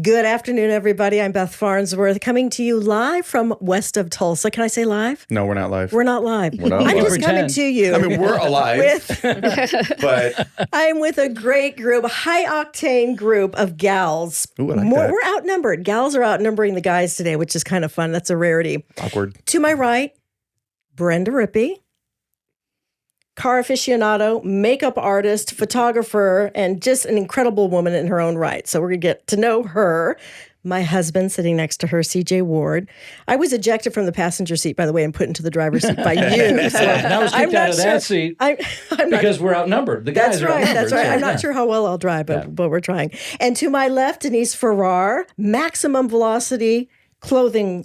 Good afternoon, everybody. I'm Beth Farnsworth, coming to you live from west of Tulsa. Can I say live? No, we're not live. We're not live. We're not I'm live. just coming to you. I mean, we're alive, but I'm with a great group, a high-octane group of gals. Ooh, I like that. We're outnumbered. Gals are outnumbering the guys today, which is kind of fun. That's a rarity. awkward. To my right, Brenda Rippey, car aficionado, makeup artist, photographer, and just an incredible woman in her own right. So we're going to get to know her. My husband sitting next to her, CJ Ward. I was ejected from the passenger seat, by the way, and put into the driver's seat by you. So I was kicked out of that seat because we're outnumbered. The guys are outnumbered. That's right. So, I'm not sure how well I'll drive, but we're trying. And to my left, Denise Farrar, maximum velocity clothing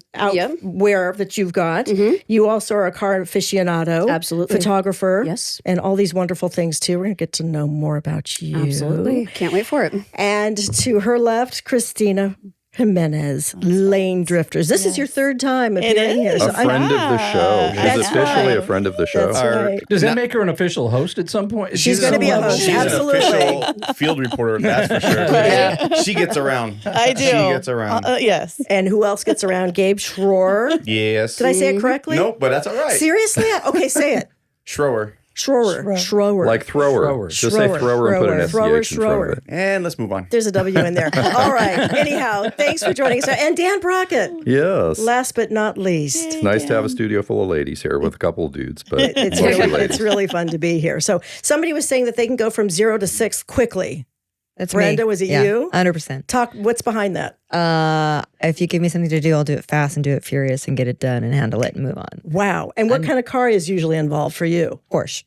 wear that you've got. Mm-hmm. You also are a car aficionado. Absolutely. Photographer. Yes. And all these wonderful things too. We're going to get to know more about you. Absolutely. Can't wait for it. And to her left, Christina Jimenez, Lane Drifters. This is your third time appearing here. A friend of the show. She's officially a friend of the show. That's right. Does that make her an official host at some point? She's going to be a host. She's Absolutely. an official field reporter, that's for sure. Yeah. She gets around. I do. She gets around. Yes. And who else gets around? Gabe Schroer. Yes. Did I say it correctly? Nope, but that's all right. Seriously? Okay, say it. Schroer. Schroer. Like thrower. Just say thrower and put an SCH in front of it. And let's move on. There's a W in there. All right. Anyhow, thanks for joining us. And Dan Brockett. Yes. Last but not least. It's nice to have a studio full of ladies here with a couple of dudes, but It's really fun to be here. So somebody was saying that they can go from 0 to 6 quickly. That's Brenda, me. was it you? 100%. Talk. What's behind that? If you give me something to do, I'll do it fast and do it furious and get it done and handle it and move on. Wow. And what kind of car is usually involved for you? Porsche.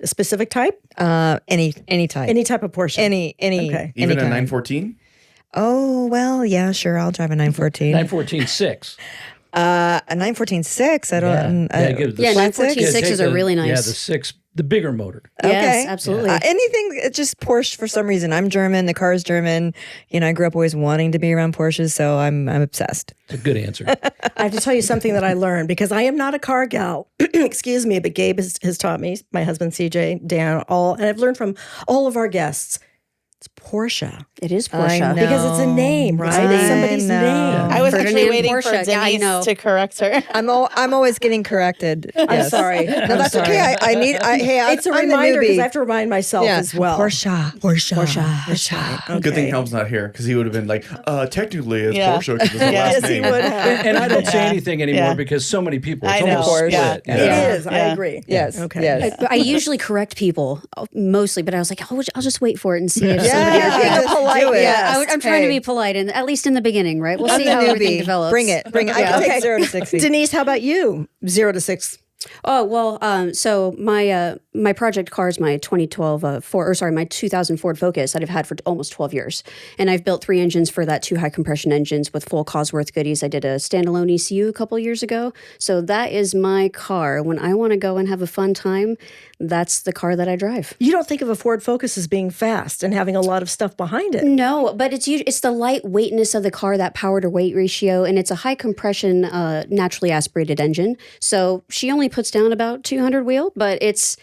A specific type? Any type. Any type of Porsche? Any. Okay. Even a kind. 914? Oh, well, yeah, sure. I'll drive a 914. 914.6. A 914.6. I don't. Yeah, 914.6s are really nice. Yeah, the 6, the bigger motor. Okay. Yes, absolutely. Anything, it's just Porsche for some reason. I'm German. The car is German. I grew up always wanting to be around Porsches, so I'm obsessed. It's a good answer. I have to tell you something that I learned because I am not a car gal. Excuse me, but Gabe has taught me, my husband CJ, Dan, and I've learned from all of our guests. It's Por-sha. It is Por-sha. Because it's a name, right? It's somebody's name. I was actually Ferdinand waiting for Por-sha. Yeah, I Denise know. to correct her. I'm always getting corrected. I'm Yes. sorry. No, that's okay. It's a reminder because I have to remind myself as well. Por-sha. That's right. Okay. Good thing Helm's not here because he would have been like, technically it's Yeah. Porsche because it's the Yes, last he name. would have. And I don't say anything anymore Yeah. because so many people. It's I know. almost split. Yeah. It is. I Yeah. agree. Yes. Okay. Yes. I usually correct people mostly, but I was like, I'll just wait for it and see if somebody Yeah. else. Do it. Yeah, I'm trying to Hey. be polite, and at least in the beginning, right? We'll I'm see the how everything newbie. develops. Bring it. I can take 0 to 60. Denise, how about you? 0 to 6. Oh well, so my project car is my 2012 my 2000 Ford Focus that I've had for almost 12 years, and I've built 3 engines for that, 2 high compression engines with full Cosworth goodies. I did a standalone ECU a couple years ago, so that is my car. When I want to go and have a fun time, that's the car that I drive. You don't think of a Ford Focus as being fast and having a lot of stuff behind it. No, but it's the lightweightness of the car, that power to weight ratio, and it's a high compression, naturally aspirated engine. So she only puts down about 200 wheel, but it's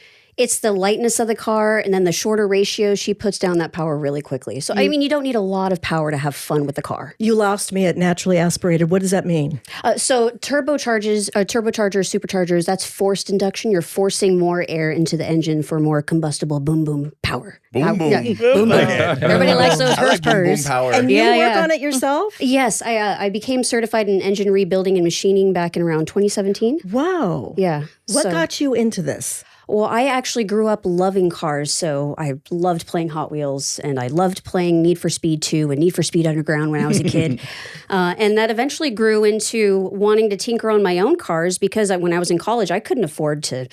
the lightness of the car, and then the shorter ratio, she puts down that power really quickly. So, I mean, you don't need a lot of power to have fun with the car. You lost me at naturally aspirated. What does that mean? So turbochargers, superchargers, that's forced induction. You're forcing more air into the engine for more combustible boom, boom power. Boom, boom. Yeah, boom, boom. Everybody likes those I like boom, boom purrs. power. And you Yeah, work yeah. on it yourself? Yes, I became certified in engine rebuilding and machining back in around 2017. Wow. Yeah. What so- got you into this? Well, I actually grew up loving cars, so I loved playing Hot Wheels, and I loved playing Need for Speed 2 and Need for Speed Underground when I was a kid. And that eventually grew into wanting to tinker on my own cars because when I was in college, I couldn't afford to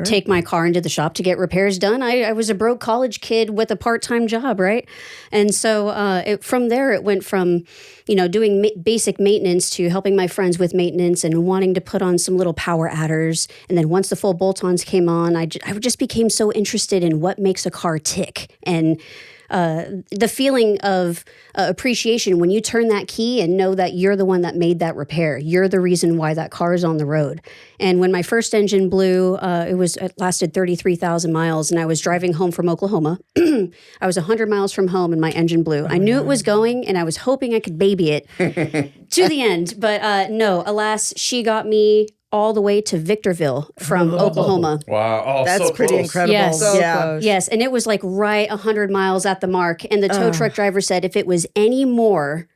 take my car into the shop to get repairs done. I was a broke college kid with a part-time job, right? And so from there, it went from doing basic maintenance to helping my friends with maintenance and wanting to put on some little power adders. And then once the full bolt-ons came on, I just became so interested in what makes a car tick. And the feeling of appreciation when you turn that key and know that you're the one that made that repair. You're the reason why that car is on the road. And when my first engine blew, it lasted 33,000 miles, and I was driving home from Oklahoma. I was 100 miles from home, and my engine blew. I knew it was going, and I was hoping I could baby it to the end. But no, alas, she got me all the way to Victorville from Oklahoma. Wow. Oh, That's so pretty close. incredible. Yes. So close. Yes, and it was like right 100 miles at the mark. And the tow truck driver said if it was any more,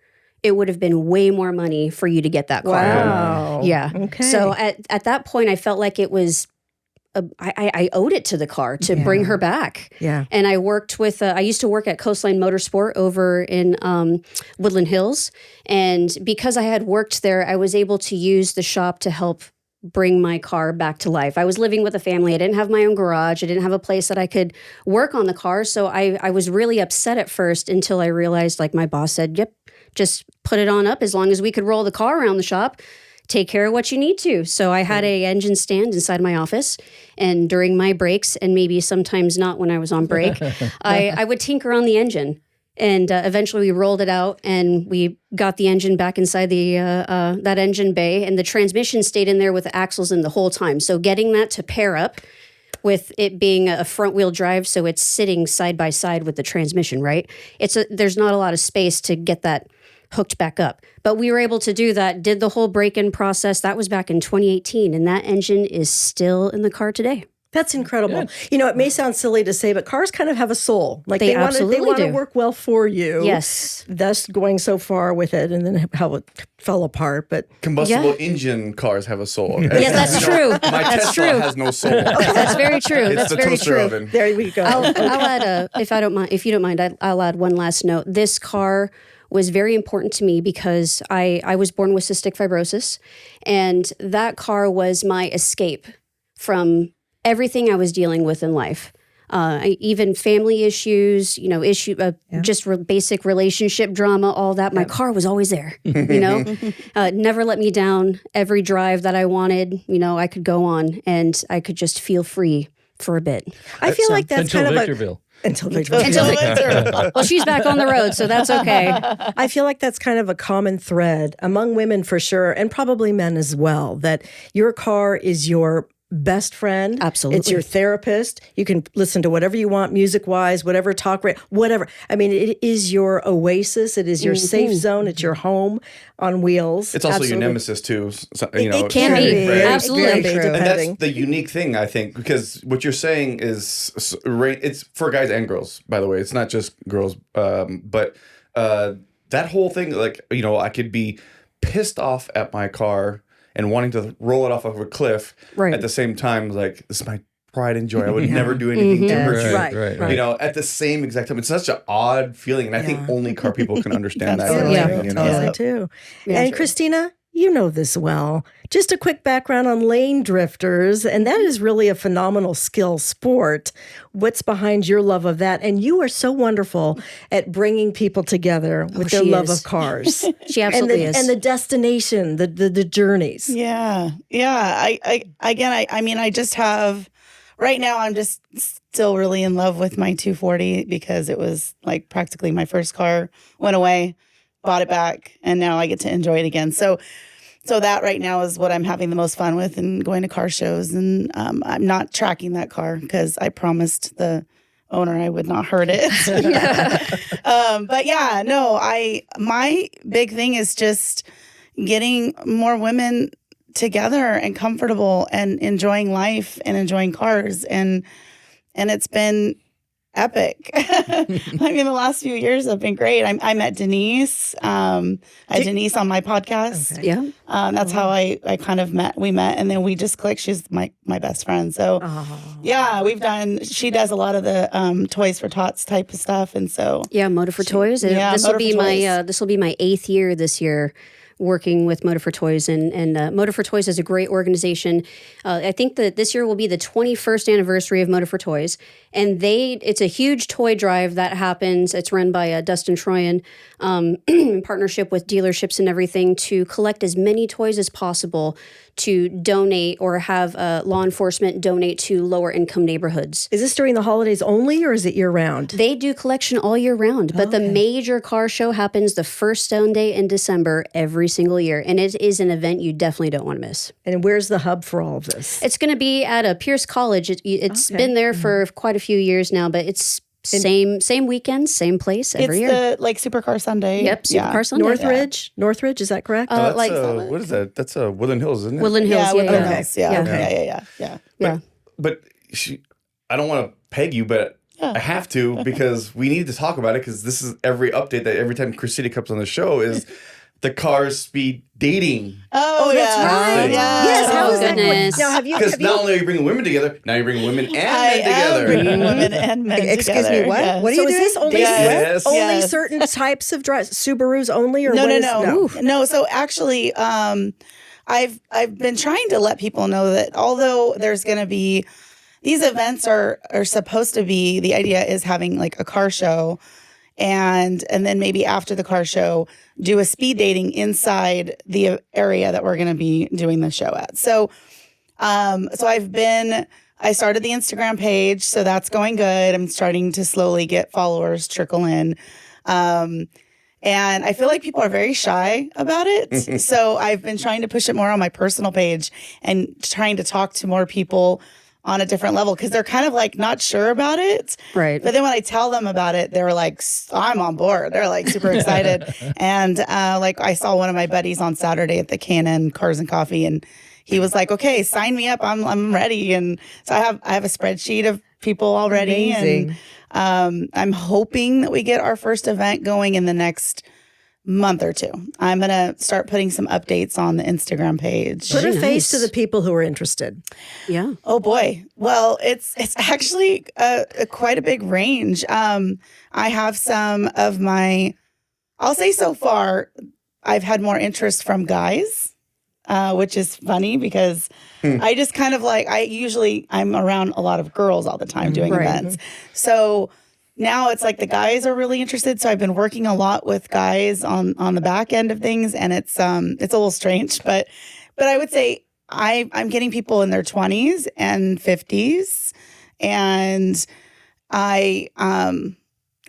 it would have been way more money for you to get that car. Wow. Yeah. Okay. So at that point, I felt like it was, I owed it to the car to bring her back. Yeah. And I worked with, I used to work at Coastline Motorsport over in Woodland Hills. And because I had worked there, I was able to use the shop to help bring my car back to life. I was living with a family. I didn't have my own garage. I didn't have a place that I could work on the car. So I was really upset at first until I realized, like my boss said, yep, just put it on up as long as we could roll the car around the shop. Take care of what you need to. So I had a engine stand inside my office, and during my breaks, and maybe sometimes not when I was on break, I would tinker on the engine. And eventually we rolled it out, and we got the engine back inside the that engine bay, and the transmission stayed in there with the axles in the whole time. So getting that to pair up with it being a front wheel drive, so it's sitting side by side with the transmission, right? There's not a lot of space to get that hooked back up. But we were able to do that, did the whole break-in process. That was back in 2018, and that engine is still in the car today. That's incredible. Good. You know, it may sound silly to say, but cars kind of have a soul. Like they want to work well for you. Yes. Thus going so far with it, and then how it fell apart. But combustible engine cars have a soul. Yeah, that's true. My Tesla has no soul. That's very true. It's That's the very toaster true. oven. There we go. I'll add if you don't mind, I'll add one last note. This car was very important to me because I was born with cystic fibrosis, and that car was my escape from everything I was dealing with in life. Even family issues, just basic relationship drama, all that. My car was always there, never let me down. Every drive that I wanted, I could go on, and I could just feel free for a bit. I feel like that's until kind of Victorville. Until Victorville. Well, she's back on the road, so that's okay. I feel like that's kind of a common thread among women for sure, and probably men as well, that your car is your best friend. Absolutely. It's your therapist. You can listen to whatever you want, music-wise, whatever, talk, whatever. I mean, it is your oasis. It is your safe zone. It's your home on wheels. It's also your nemesis, too. So, it can be. Right? Absolutely. It can be, And depending. that's the unique thing, I think, because what you're saying is, it's for guys and girls, by the way. It's not just girls. But that whole thing, I could be pissed off at my car and wanting to roll it off of a cliff at the same time, like, this is my pride and joy. I would never do anything to hurt you. Right. At the same exact time. It's such an odd feeling, and I think only car people can understand that. Totally too. And Christina, you know this well. Just a quick background on lane drifters, and that is really a phenomenal skill sport. What's behind your love of that? And you are so wonderful at bringing people together with their love of cars. She absolutely is. And the destination, the journeys. Yeah. I just have, right now I'm just still really in love with my 240 because it was like practically my first car, went away, bought it back, and now I get to enjoy it again. So that right now is what I'm having the most fun with, and going to car shows. And I'm not tracking that car because I promised the owner I would not hurt it. My big thing is just getting more women together and comfortable and enjoying life and enjoying cars. And it's been epic. The last few years have been great. I met Denise. I had Denise on my podcast. Okay. Yeah. That's how I kind of met. We met, and then we just clicked. She's my best friend. So she does a lot of the Toys for Tots type of stuff. And so Motor for Toys. This will be my 8th year this year working with Motor for Toys, and Motor for Toys is a great organization. I think that this year will be the 21st anniversary of Motor for Toys, and it's a huge toy drive that happens. It's run by Dustin Troyan in partnership with dealerships and everything to collect as many toys as possible to donate or have law enforcement donate to lower income neighborhoods. Is this during the holidays only, or is it year round? They do collection all year round, but the major car show happens the first Sunday in December every single year, and it is an event you definitely don't want to miss. And where's the hub for all of this? It's going to be at Pierce College. It's been there for quite a few years now, but it's same weekend, same place every year. It's the Supercar Sunday. Yep, Supercar Sunday. Northridge, is that correct? What is that? That's Woodland Hills, isn't it? Woodland Hills, Yeah, Woodland Hills. Yeah. But I don't want to peg you, but I have to because we need to talk about it because this is every update that every time Chris City comes on the show is the Cars Speed Dating. Oh, that's right. Yes, how is that going? Goodness. Now, have you? Because not only are you bringing women together, now you're bringing women and men together. Bringing women and men Excuse together. me, what? Yes. What are So you is doing? this only Yes. only certain types of drives, Subarus only, or No. So actually, I've been trying to let people know that although there's going to be these events are supposed to be, the idea is having like a car show, and then maybe after the car show, do a speed dating inside the area that we're going to be doing the show at. So, I started the Instagram page, so that's going good. I'm starting to slowly get followers trickle in. And I feel like people are very shy about it. So I've been trying to push it more on my personal page and trying to talk to more people on a different level because they're kind of like not sure about it. Right. But then when I tell them about it, they're like, I'm on board. They're like super excited. And like I saw one of my buddies on Saturday at the K&N Cars and Coffee, and he was like, okay, sign me up. I'm ready. And so I have a spreadsheet of people already. Amazing. And I'm hoping that we get our first event going in the next month or two. I'm going to start putting some updates on the Instagram page. Put a Very face to nice. the people who are interested. Yeah. Oh boy. Well, it's actually quite a big range. I have some of I'll say so far, I've had more interest from guys, which is funny because I just kind of like, I'm around a lot of girls all the time doing events. So now it's like the guys are really interested. So I've been working a lot with guys on the back end of things, and it's a little strange, but I would say I'm getting people in their 20s and 50s, and and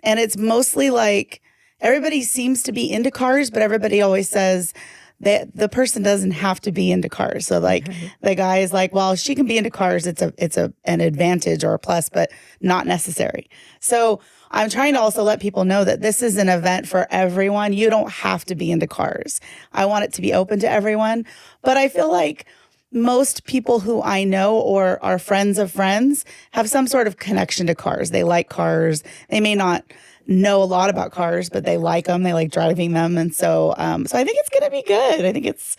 it's mostly like everybody seems to be into cars, but everybody always says that the person doesn't have to be into cars. So like the guy is like, well, she can be into cars. It's an advantage or a plus, but not necessary. So I'm trying to also let people know that this is an event for everyone. You don't have to be into cars. I want it to be open to everyone. But I feel like most people who I know or are friends of friends have some sort of connection to cars. They like cars. They may not know a lot about cars, but they like them. They like driving them. And so I think it's going to be good. I think it's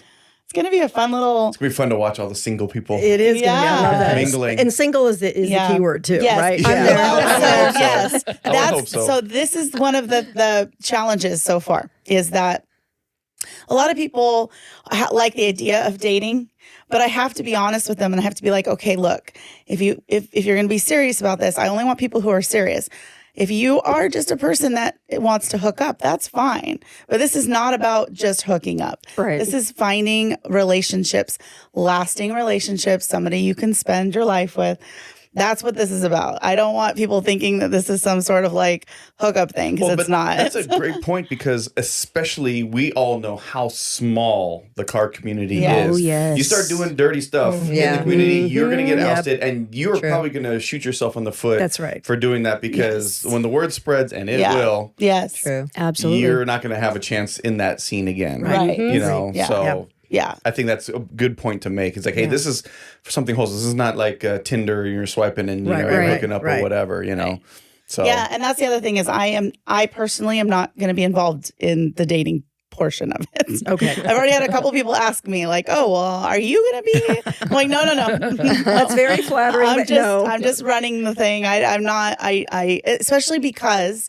going to be a fun little... It's going to be fun to watch all the single people. It is going to be. I love that. Mingling. And single is the key word too, Yes. right? Yeah. I'm there. Well, so, yes. I would hope so. So this is one of the challenges so far is that a lot of people like the idea of dating, but I have to be honest with them and I have to be like, okay, look, if you're going to be serious about this, I only want people who are serious. If you are just a person that wants to hook up, that's fine. But this is not about just hooking up. Right. This is finding relationships, lasting relationships, somebody you can spend your life with. That's what this is about. I don't want people thinking that this is some sort of like hookup thing because it's not. That's a great point because especially we all know how small the car community Yes. is. Oh, yes. You start doing dirty stuff in Yeah. the community, you're going to get Yep. ousted, and you're True. probably going to shoot yourself in the foot. That's right. For doing that because when the word spreads, and it Yeah. will, Yes. True. Absolutely. you're not going to have a chance in that scene again. Right. You know, Yeah. so. Yep. Yeah. I think that's a good point to make. It's like, hey, this is for something wholesome. This is not like Tinder. You're swiping and Right, you're right, hooking up right. or whatever. You know, so Yeah. And that's the other thing is I personally am not going to be involved in the dating portion of it. Okay. I've already had a couple people ask me like, oh, well, are you going to be? I'm like, no. That's very flattering, but no. I'm just running the thing. I'm not, especially because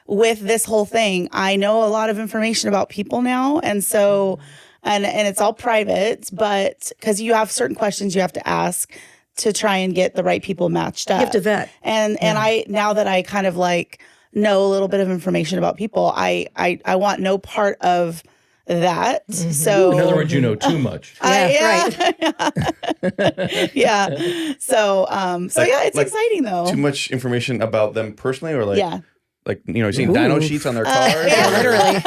with this whole thing, I know a lot of information about people now. And so, and it's all private, but because you have certain questions you have to ask to try and get the right people matched up. You have to vet. And I, now that I kind of like know a little bit of information about people, I want no part of that. So In other words, you know too much. Yeah. So, it's exciting though. Too much information about them personally, or like, Yeah. like, you know, seeing dyno sheets on their cars. Yeah, literally.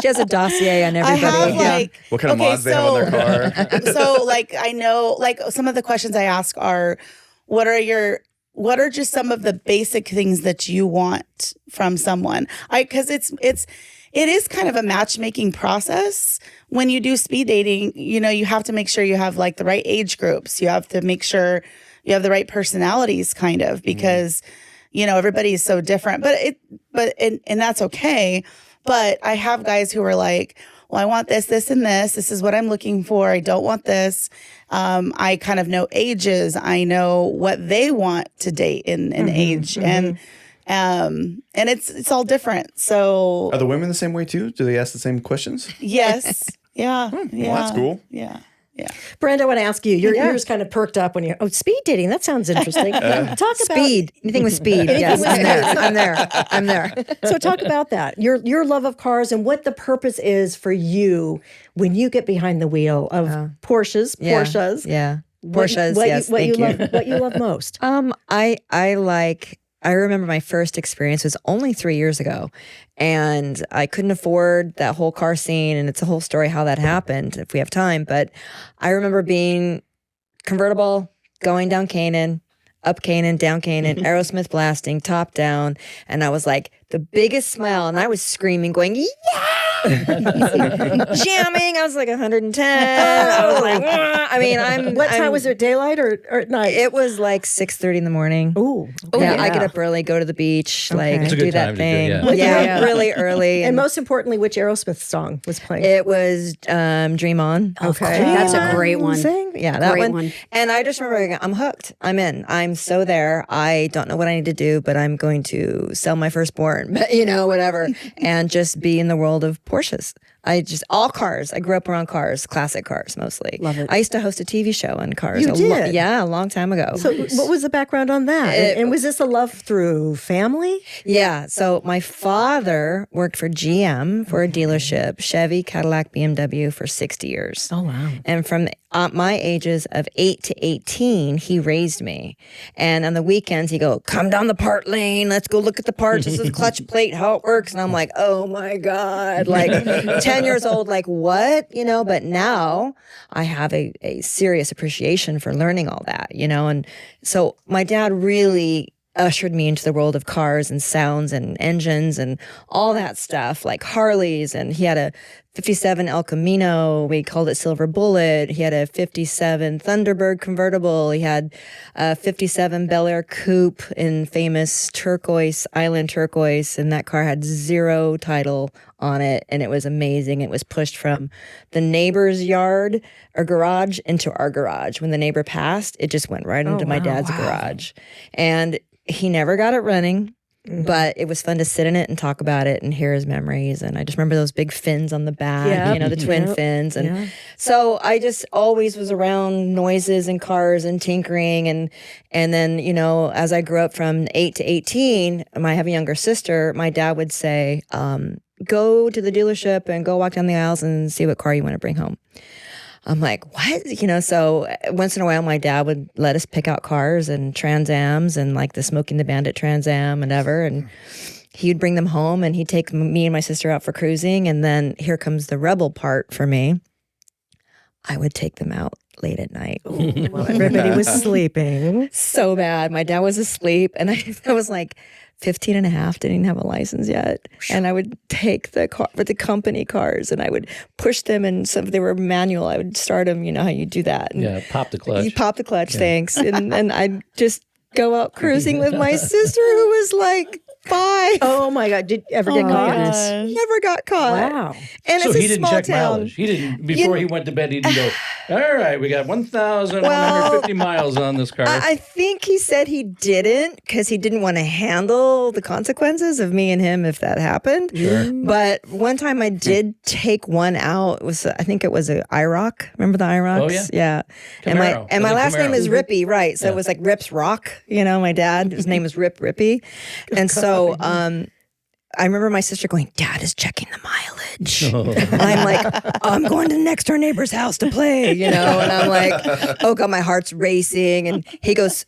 She has a dossier on everybody. I have like What kind of mods they have on their car. So like I know like some of the questions I ask are what are just some of the basic things that you want from someone? Because it is kind of a matchmaking process. When you do speed dating, you know, you have to make sure you have like the right age groups. You have to make sure you have the right personalities kind of, because you know, everybody is so different, and that's okay. But I have guys who are like, well, I want this, this, and this. This is what I'm looking for. I don't want this. I kind of know ages. I know what they want to date in age. And it's all different. So Are the women the same way too? Do they ask the same questions? yes. Yeah. Well, that's cool. Yeah. Yeah. Brenda, I want to ask you. Your ears kind of perked up when you're, speed dating. That sounds interesting. Talk about Speed. Anything with speed. Yes, I'm there. So talk about that. Your love of cars and what the purpose is for you when you get behind the wheel of Porshas. Yeah. Porshas, yes, thank you. What you love most. I remember my first experience was only 3 years ago, and I couldn't afford that whole car scene, and it's a whole story how that happened if we have time. But I remember being convertible, going down Canaan, up Canaan, down Canaan, Aerosmith blasting, top down, and I was like the biggest smile, and I was screaming, going, yeah! Jamming. I was like 110. I was like, I mean, What time was it? Daylight or at night? It was like 6:30 in the morning. Ooh. Yeah, I get up early, go to the beach, like It's a do good that time to do thing. it, Yeah, really early. And most importantly, which Aerosmith song was playing? It was Dream On. Okay. That's a great one. Yeah, that Great one. one. And I just remember going, I'm hooked. I'm in. I'm so there. I don't know what I need to do, but I'm going to sell my firstborn, you know, whatever, and just be in the world of Porsches. All cars. I grew up around cars, classic cars mostly. Love it. I used to host a TV show on cars. You did? Yeah, a long time ago. So what was the background on that? And was this a love through family? Yeah. So my father worked for GM for a dealership, Chevy, Cadillac, BMW for 60 years. Oh, wow. And from my ages of 8 to 18, he raised me. And on the weekends, he'd go, come down the part lane. Let's go look at the parts. This is clutch plate, how it works. And I'm like, oh my God. Like 10 years old, like what? You know, but now I have a serious appreciation for learning all that, you know? And so my dad really ushered me into the world of cars and sounds and engines and all that stuff, like Harleys. And he had a 57 El Camino. We called it Silver Bullet. He had a 57 Thunderbird convertible. He had a 57 Bel Air Coupe in famous turquoise, island turquoise. And that car had 0 title on it. And it was amazing. It was pushed from the neighbor's yard or garage into our garage. When the neighbor passed, it just went right into my dad's garage. And he never got it running, but it was fun to sit in it and talk about it and hear his memories. And I just remember those big fins on the back, you know, the twin fins. And so I just always was around noises and cars and tinkering. And then, you know, as I grew up from 8 to 18, I have a younger sister, my dad would say, go to the dealership and go walk down the aisles and see what car you want to bring home. I'm like, what? You know, so once in a while, my dad would let us pick out cars and Trans Ams and like the Smoking the Bandit Trans Am and whatever. And he'd bring them home and he'd take me and my sister out for cruising. And then here comes the rebel part for me. I would take them out late at night. Well, everybody was sleeping. So bad. My dad was asleep. And I was like 15 and a half, didn't even have a license yet. And I would take the car, the company cars, and I would push them, and some they were manual. I would start them, you know how you do that. And pop the clutch. you pop the clutch, thanks. And I'd just go out cruising with my sister, who was like 5. Oh my God! Did you ever get caught? Never got caught. Wow. And So it's a he didn't small check town. mileage. He didn't before he went to bed. He didn't go. All right, we got 1,150 miles on this car. I think he said he didn't because he didn't want to handle the consequences of me and him if that happened. Sure. But one time I did take one out. It was I think it was an IROC. Remember the IROCs? Oh, yeah. Yeah. Camaro. And my last name Camaro. is Rippy, right? So it was like Rips Rock. You know, my dad, his name was Rip Rippy. And so I remember my sister going, Dad is checking the mileage. And I'm like, I'm going to the next door neighbor's house to play, you know? And I'm like, oh God, my heart's racing. And he goes,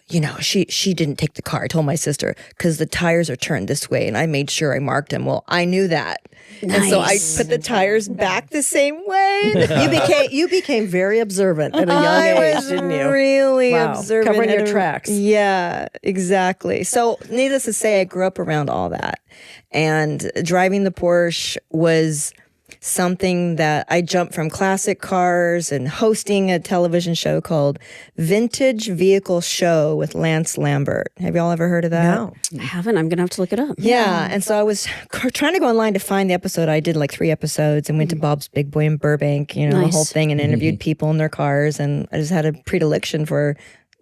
you know, she didn't take the car. I told my sister, because the tires are turned this way. And I made sure I marked them. Well, I knew that. Nice. And so I put the tires back the same way. You became very observant at a young age, didn't you? Really Wow. observant. Covering your at a- tracks. Yeah, exactly. So needless to say, I grew up around all that. And driving the Porsche was something that I jumped from classic cars and hosting a television show called Vintage Vehicle Show with Lance Lambert. Have y'all ever heard of that? No. I haven't. I'm going to have to look it up. Yeah, and so I was trying to go online to find the episode. I did like 3 episodes and went to Bob's Big Boy in Burbank, you know, the Nice. whole thing, and interviewed people in their cars. And I just had a predilection for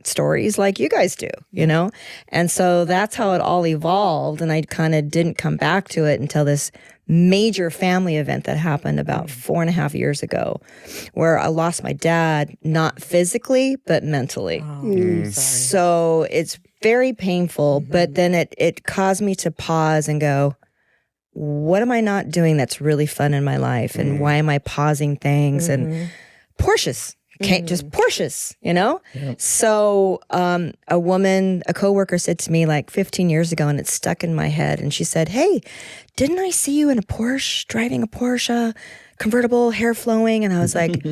stories like you guys do, you know? And so that's how it all evolved. And I kind of didn't come back to it until this major family event that happened about 4.5 years ago, where I lost my dad, not physically, but mentally. So it's very painful, but then it caused me to pause and go, what am I not doing that's really fun in my life? And why am I pausing things? And Porsche's. Can't just Porsche's, you know? So a coworker said to me like 15 years ago, and it stuck in my head. And she said, hey, didn't I see you in a Porsche, driving a Porsche, convertible, hair flowing? And I was like,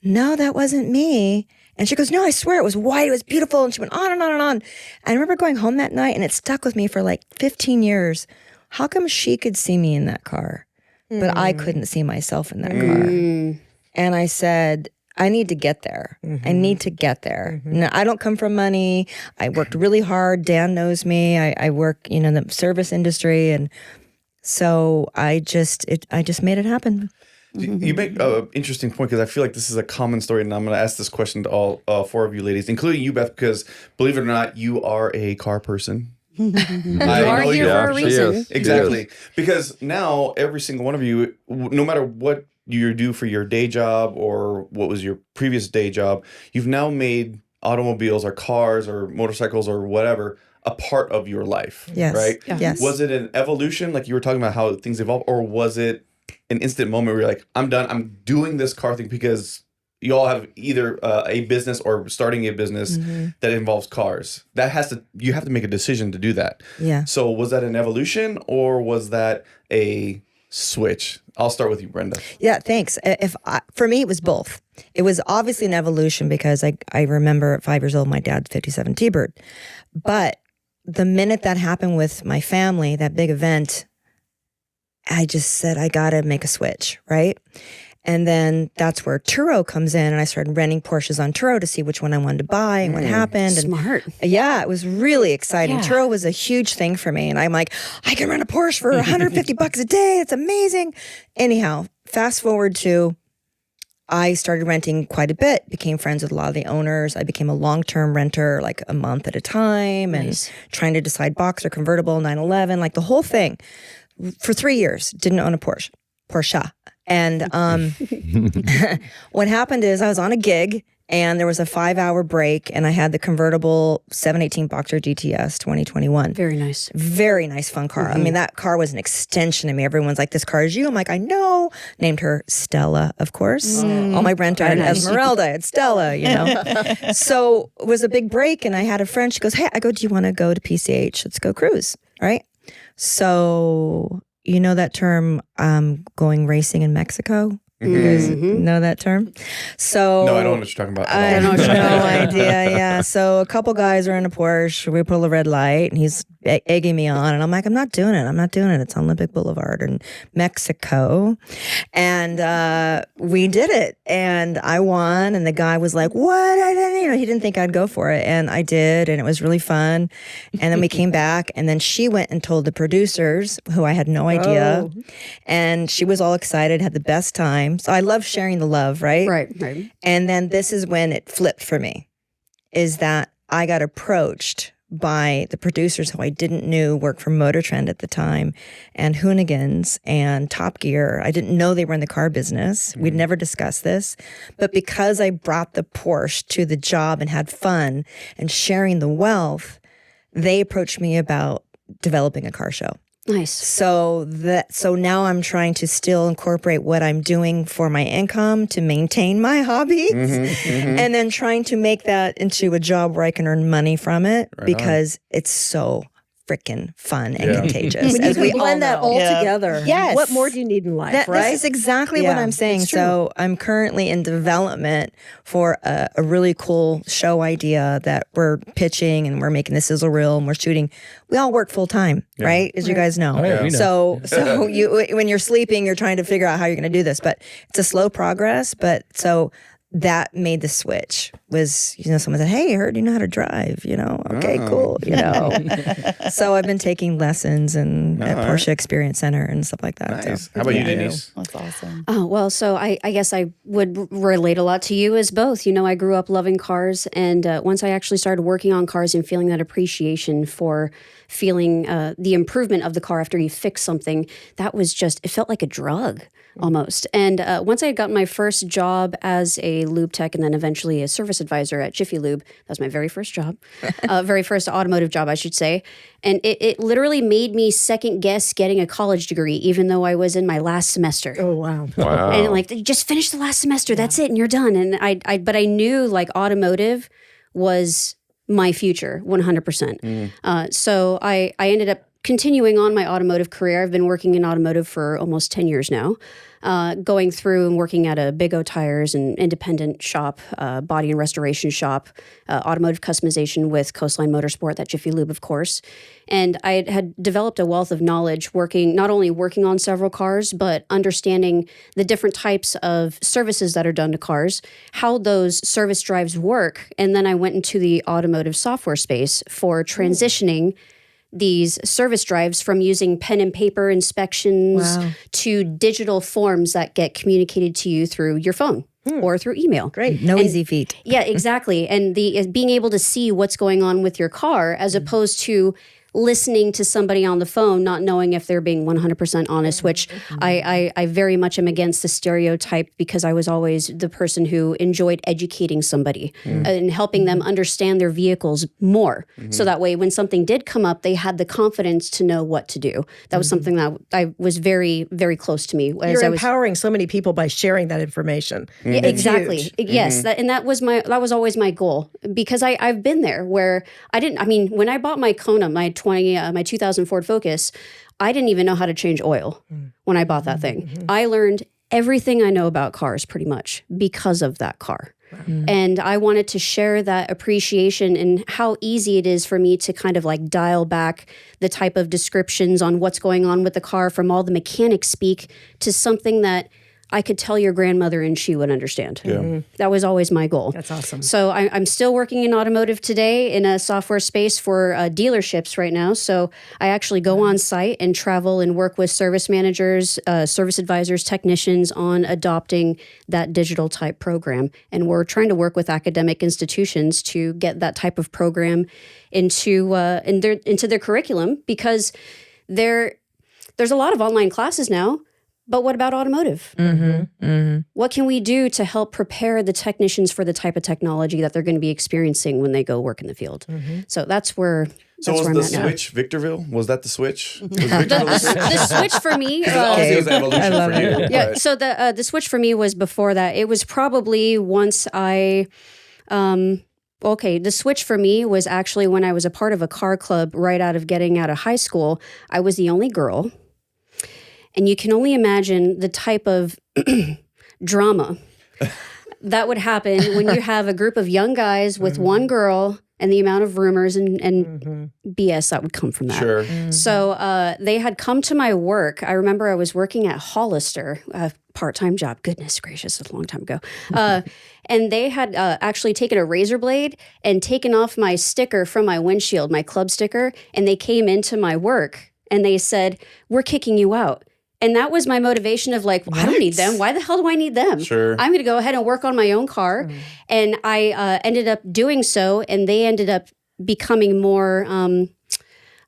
no, that wasn't me. And she goes, no, I swear it was white. It was beautiful. And she went on and on and on. I remember going home that night, and it stuck with me for like 15 years. How come she could see me in that car, but I couldn't see myself in that car? And I said, I need to get there. I need to get there. Now, I don't come from money. I worked really hard. Dan knows me. I work, in the service industry. And so I just made it happen. You make an interesting point, because I feel like this is a common story, and I'm going to ask this question to all 4 of you ladies, including you, Beth, because believe it or not, you are a car person. You are here for a she reason. is. Exactly. Because now every single one of you, no matter what you do for your day job or what was your previous day job, you've now made automobiles or cars or motorcycles or whatever a part of your life. Yes. Right? Yeah. Yes. Was it an evolution, like you were talking about how things evolve, or was it an instant moment where you're like, I'm done, I'm doing this car thing, because you all have either a business or starting a business that involves cars. You have to make a decision to do that. Yeah. So was that an evolution, or was that a switch? I'll start with you, Brenda. Yeah, thanks. For me, it was both. It was obviously an evolution, because I remember at 5 years old, my dad's 57 T-Bird. But the minute that happened with my family, that big event, I just said, I got to make a switch, right? And then that's where Turo comes in, and I started renting Porsches on Turo to see which one I wanted to buy and what happened. And Smart. yeah, it was really exciting. Yeah. Turo was a huge thing for me, and I'm like, I can rent a Porsche for $150 a day. It's amazing. Anyhow, fast forward to, I started renting quite a bit, became friends with a lot of the owners. I became a long-term renter, like a month at a time, and trying to decide box or convertible, 911, like the whole thing. For 3 years, didn't own a Por-sha. And what happened is I was on a gig, and there was a 5-hour break, and I had the convertible 718 Boxer GTS 2021. Very nice. Very nice, fun car. I mean, that car was an extension of me. Everyone's like, this car is you. I'm like, I know. Named her Stella, of course. All my renter had Esmeralda. I had Stella, So it was a big break, and I had a friend. She goes, hey, I go, do you want to go to PCH? Let's go cruise. All right. So, you know that term, going racing in Mexico? You guys know that term? So No, I don't know what you're talking about. I at all. have no idea. Yeah. So a couple guys are in a Porsche. We pull a red light, and he's egging me on, and I'm like, I'm not doing it. It's on Olympic Boulevard in Mexico, and we did it, and I won. And the guy was like, "What?" I didn't, he didn't think I'd go for it, and I did, and it was really fun. And then we came back, and then she went and told the producers, who I had no idea, and she was all excited, had the best time. So I love sharing the love, right? Right. And then this is when it flipped for me, is that I got approached by the producers who I didn't knew worked for Motor Trend at the time, and Hoonigans and Top Gear. I didn't know they were in the car business. We'd never discussed this. But because I brought the Porsche to the job and had fun and sharing the wealth, they approached me about developing a car show. Nice. So now I'm trying to still incorporate what I'm doing for my income to maintain my hobbies, and then trying to make that into a job where I can earn money from it, because it's so freaking fun and contagious. When you as can we blend that all together, Yes. what more do you need in life, right? This is exactly what I'm saying. it's true. So I'm currently in development for a really cool show idea that we're pitching, and we're making the sizzle reel, and we're shooting. We all work full time, right? As you guys know. Oh, yeah, we know. So you, when you're sleeping, you're trying to figure out how you're going to do this, but it's a slow progress. But so that made the switch. Was, someone said, "Hey, I heard you know how to drive." Okay, cool. So I've been taking lessons and at Por-sha Experience Center and stuff like that. Nice. So. How about you, Denise? That's awesome. Oh, well, so I guess I would relate a lot to you as both. I grew up loving cars. And once I actually started working on cars and feeling that appreciation for feeling the improvement of the car after you fix something, that was it felt like a drug almost. And once I had gotten my first job as a lube tech and then eventually a service advisor at Jiffy Lube, that was my very first job, very first automotive job, I should say. And it literally made me second guess getting a college degree, even though I was in my last semester. Oh, wow. Wow. And like, you just finish the last semester, that's it, and you're done. And but I knew like automotive was my future, 100%. So I ended up continuing on my automotive career. I've been working in automotive for almost 10 years now, going through and working at a Big O Tires, an independent shop, body and restoration shop, automotive customization with Coastline Motorsport, that Jiffy Lube, of course. And I had developed a wealth of knowledge not only working on several cars, but understanding the different types of services that are done to cars, how those service drives work. And then I went into the automotive software space for transitioning these service drives from using pen and paper inspections to digital forms that get communicated to you through your phone or through email. Great. No easy feat. Yeah, exactly. And being able to see what's going on with your car as opposed to listening to somebody on the phone, not knowing if they're being 100% honest, which I very much am against the stereotype, because I was always the person who enjoyed educating somebody and helping them understand their vehicles more. So that way, when something did come up, they had the confidence to know what to do. That was something that I was very, very close to me. You're empowering so many people by sharing that information. Yeah, exactly. Huge. Yes, that was always my goal, because I've been there where when I bought my Kona, my 2000 Ford Focus, I didn't even know how to change oil when I bought that thing. I learned everything I know about cars pretty much because of that car. And I wanted to share that appreciation and how easy it is for me to kind of like dial back the type of descriptions on what's going on with the car from all the mechanic speak to something that I could tell your grandmother and she would understand. That was always my goal. That's awesome. So I'm still working in automotive today in a software space for dealerships right now. So I actually go on site and travel and work with service managers, service advisors, technicians on adopting that digital type program. And we're trying to work with academic institutions to get that type of program into their curriculum, because there's a lot of online classes now. But what about automotive? What can we do to help prepare the technicians for the type of technology that they're going to be experiencing when they go work in the field? So that's where. So that's was where the I'm at now. switch Victorville? Was that the switch? Was Victorville the switch? The switch for me. Obviously, it was evolution love for you. it. Yeah. but- So the switch for me was before that. It was probably once I. The switch for me was actually when I was a part of a car club right out of getting out of high school. I was the only girl. And you can only imagine the type of Drama. That would happen when you have a group of young guys with one girl and the amount of rumors and BS that would come from that. Sure. So they had come to my work. I remember I was working at Hollister, a part-time job. Goodness gracious, a long time ago. And they had actually taken a razor blade and taken off my sticker from my windshield, my club sticker, and they came into my work and they said, "We're kicking you out." And that was my motivation of like, I don't need them. Why the hell do I need them? Sure. I'm going to go ahead and work on my own car. And I ended up doing so, and they ended up becoming more,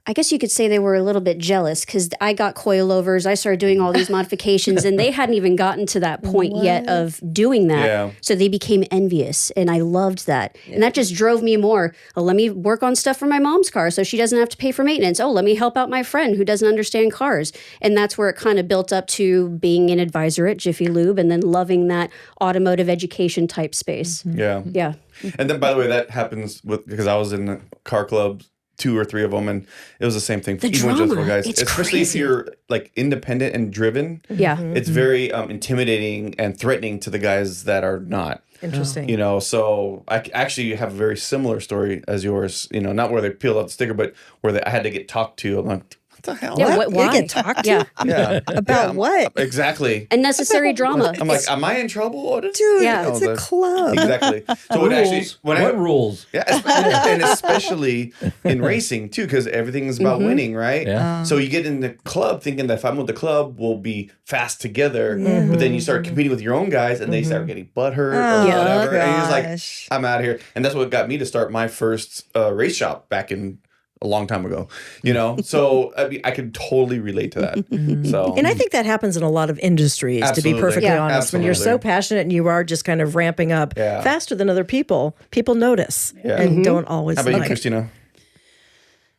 I guess you could say they were a little bit jealous because I got coilovers. I started doing all these modifications, and they hadn't even gotten to that point yet of doing that. Yeah. So they became envious, and I loved that. And that just drove me more. Oh, let me work on stuff for my mom's car so she doesn't have to pay for maintenance. Oh, let me help out my friend who doesn't understand cars. And that's where it kind of built up to being an advisor at Jiffy Lube and then loving that automotive education type space. Yeah. Yeah. And then, by the way, that happens because I was in the car clubs, 2 or 3 of them, and it was the same thing for The even with drama, Jessica guys. it's Especially crazy. if you're like independent and driven, Yeah. it's very intimidating and threatening to the guys that are not. Interesting. You know, so I actually have a very similar story as yours. You know, not where they peeled out the sticker, but where I had to get talked to. I'm like, what the hell? Yeah, What? why? You get talked to? Yeah. Yeah. About what? Exactly. Unnecessary drama. I'm like, am I in trouble? What is Dude, Yeah. it's a club. Exactly. So when actually, Rules. when What I rules? Yeah, and especially in racing too, because everything is about winning, right? Yeah. So you get in the club thinking that if I'm with the club, we'll be fast together, but then you start competing with your own guys, and they start getting butthurt or Oh, whatever, and you're just gosh. like, I'm out of here. And that's what got me to start my first race shop back in a long time ago. You know, so I mean, I could totally relate to that. So, And I think that happens in a lot of industries, to Absolutely. be perfectly Yeah. honest. When you're so Absolutely. passionate and you are just kind of ramping up Yeah. faster than other people notice Yeah. and don't always how about you, like. Christina?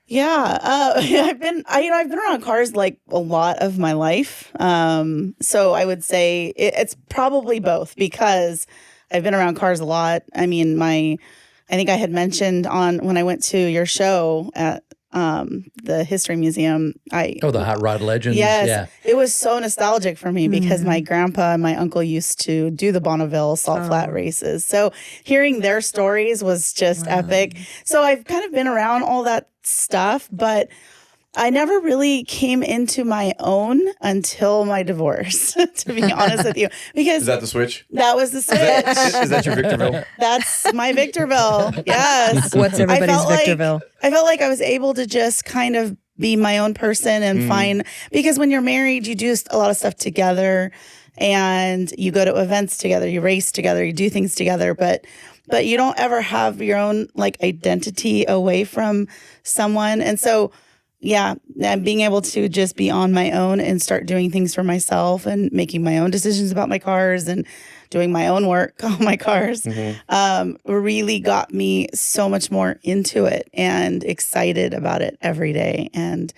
Yeah, I've been around cars like a lot of my life. So I would say it's probably both because I've been around cars a lot. I mean, I think I had mentioned when I went to your show at the History Museum. Oh, the Hot Rod Legends. Yes, Yeah. it was so nostalgic for me because my grandpa and my uncle used to do the Bonneville Salt Flat races. So hearing their stories was just epic. So I've kind of been around all that stuff, but I never really came into my own until my divorce, to be honest with you, because Is that the switch? that was the switch. Is that your Victorville? That's my Victorville. Yes. What's everybody's felt like- Victorville? I felt like I was able to just kind of be my own person and find, because when you're married, you do a lot of stuff together and you go to events together, you race together, you do things together, but you don't ever have your own like identity away from someone. And so, yeah, and being able to just be on my own and start doing things for myself and making my own decisions about my cars and doing my own work on my cars really got me so much more into it and excited about it every day. And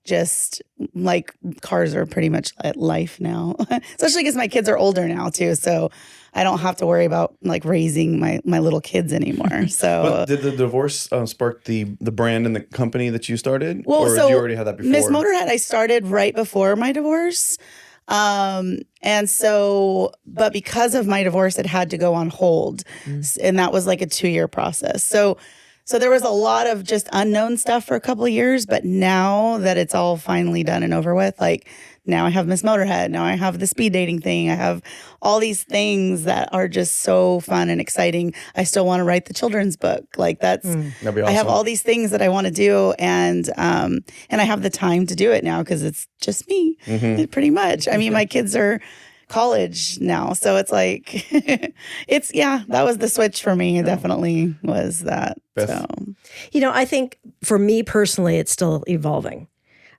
just like cars are pretty much life now, especially because my kids are older now too. So I don't have to worry about like raising my little kids anymore. So But did the divorce spark the brand and the company that you started? Well, or so did you already have that before? Miss Motorhead, I started right before my divorce. And so, but because of my divorce, it had to go on hold. And that was like a 2-year process. So there was a lot of just unknown stuff for a couple of years, but now that it's all finally done and over with, like now I have Miss Motorhead, now I have the speed dating thing, I have all these things that are just so fun and exciting. I still want to write the children's book. Like That'd be awesome. I have all these things that I want to do, and I have the time to do it now because it's just me, pretty much. I mean, my kids are college now, so it's like that was the switch for me. It definitely was that. Beth? So I think for me personally, it's still evolving.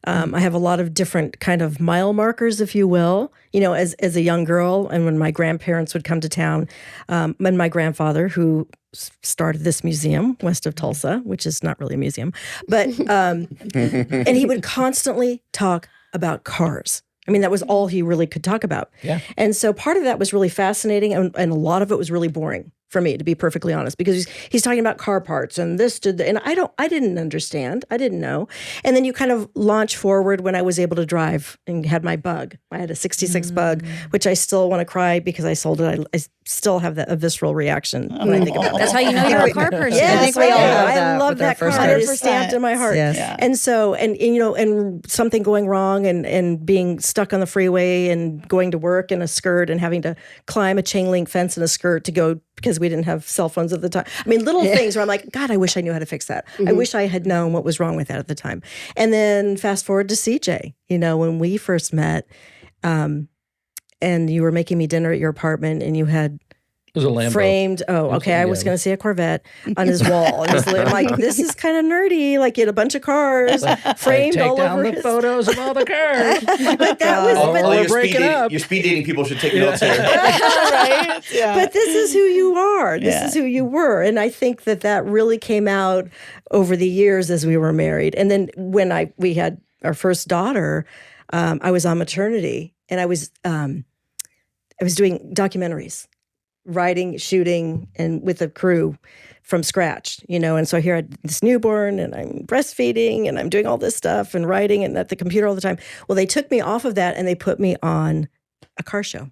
I have a lot of different kind of mile markers, if you will, as a young girl. And when my grandparents would come to town, and my grandfather, who started this museum west of Tulsa, which is not really a museum, but, and he would constantly talk about cars. I mean, that was all he really could talk about. Yeah. And so part of that was really fascinating, and a lot of it was really boring for me, to be perfectly honest, because he's talking about car parts and this did and I didn't understand. I didn't know. And then you kind of launch forward when I was able to drive and had my Bug. I had a 66 Bug, which I still want to cry because I sold it. I still have a visceral reaction when I think about that. That's how you know you're a car person. Yes, I think we all have I that love with our that car. first It is cars. stamped in my heart. Yes. Yeah. And so, and you know, and something going wrong and being stuck on the freeway and going to work in a skirt and having to climb a chain link fence in a skirt to go because we didn't have cell phones at the time. I mean, little things where I'm like, God, I wish I knew how to fix that. I wish I had known what was wrong with that at the time. And then fast forward to CJ, you know, when we first met, and you were making me dinner at your apartment and you had It was a Lambo. framed. Oh, okay. I was going to say a Corvette on his wall. And I'm like, this is kind of nerdy. Like, he had a bunch of cars framed Take all down over the his. photos of all the cars. But that was. Oh, but, we're All breaking up. your speed dating people should take notes here. Right? Yeah. but this is who you are. This Yeah. is who you were, and I think that really came out over the years as we were married. And then when we had our first daughter, I was on maternity, and I was doing documentaries, writing, shooting, and with a crew from scratch, you know. And so here I had this newborn and I'm breastfeeding and I'm doing all this stuff and writing and at the computer all the time. Well, they took me off of that and they put me on a car show.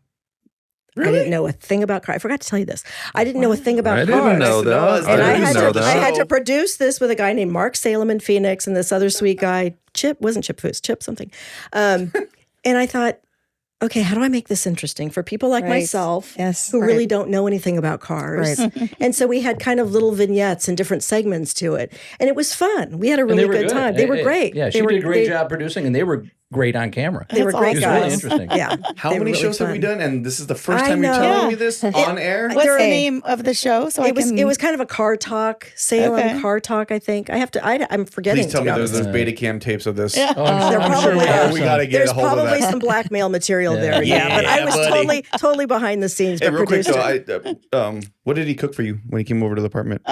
I didn't know a thing about cars. I forgot to tell you this. I didn't know a thing about I cars. didn't know that. And I I didn't had, know to, I had that. to produce this with a guy named Mark Salem in Phoenix and this other sweet guy, Chip, wasn't Chip Foose, Chip something. And I thought, okay, how do I make this interesting for people like Right. myself Yes. who really don't know anything about cars? Right. And so we had kind of little vignettes and different segments to it. And it was fun. We had a And really they were good time. They were great. Yeah, They she were, did a great they- job producing, and they were great on camera. They were That's great It was guys. really interesting. Yeah. How They were many really shows have we fun. done? And this is the first I time you're know. telling Yeah. me this on air? What's the Hey. name of the show? So It was kind of a car talk, Salem Okay. car talk, I think. I'm forgetting. Please tell to me be there's honest. those beta cam tapes of this. Yeah. Oh, I'm, There I'm sure probably we have are. We some. got to get There's a hold of probably that. some blackmail material Yeah. there. Yeah, but I was buddy. totally behind the scenes. Hey, But real quick produced though, it. what did he cook for you when he came over to the apartment?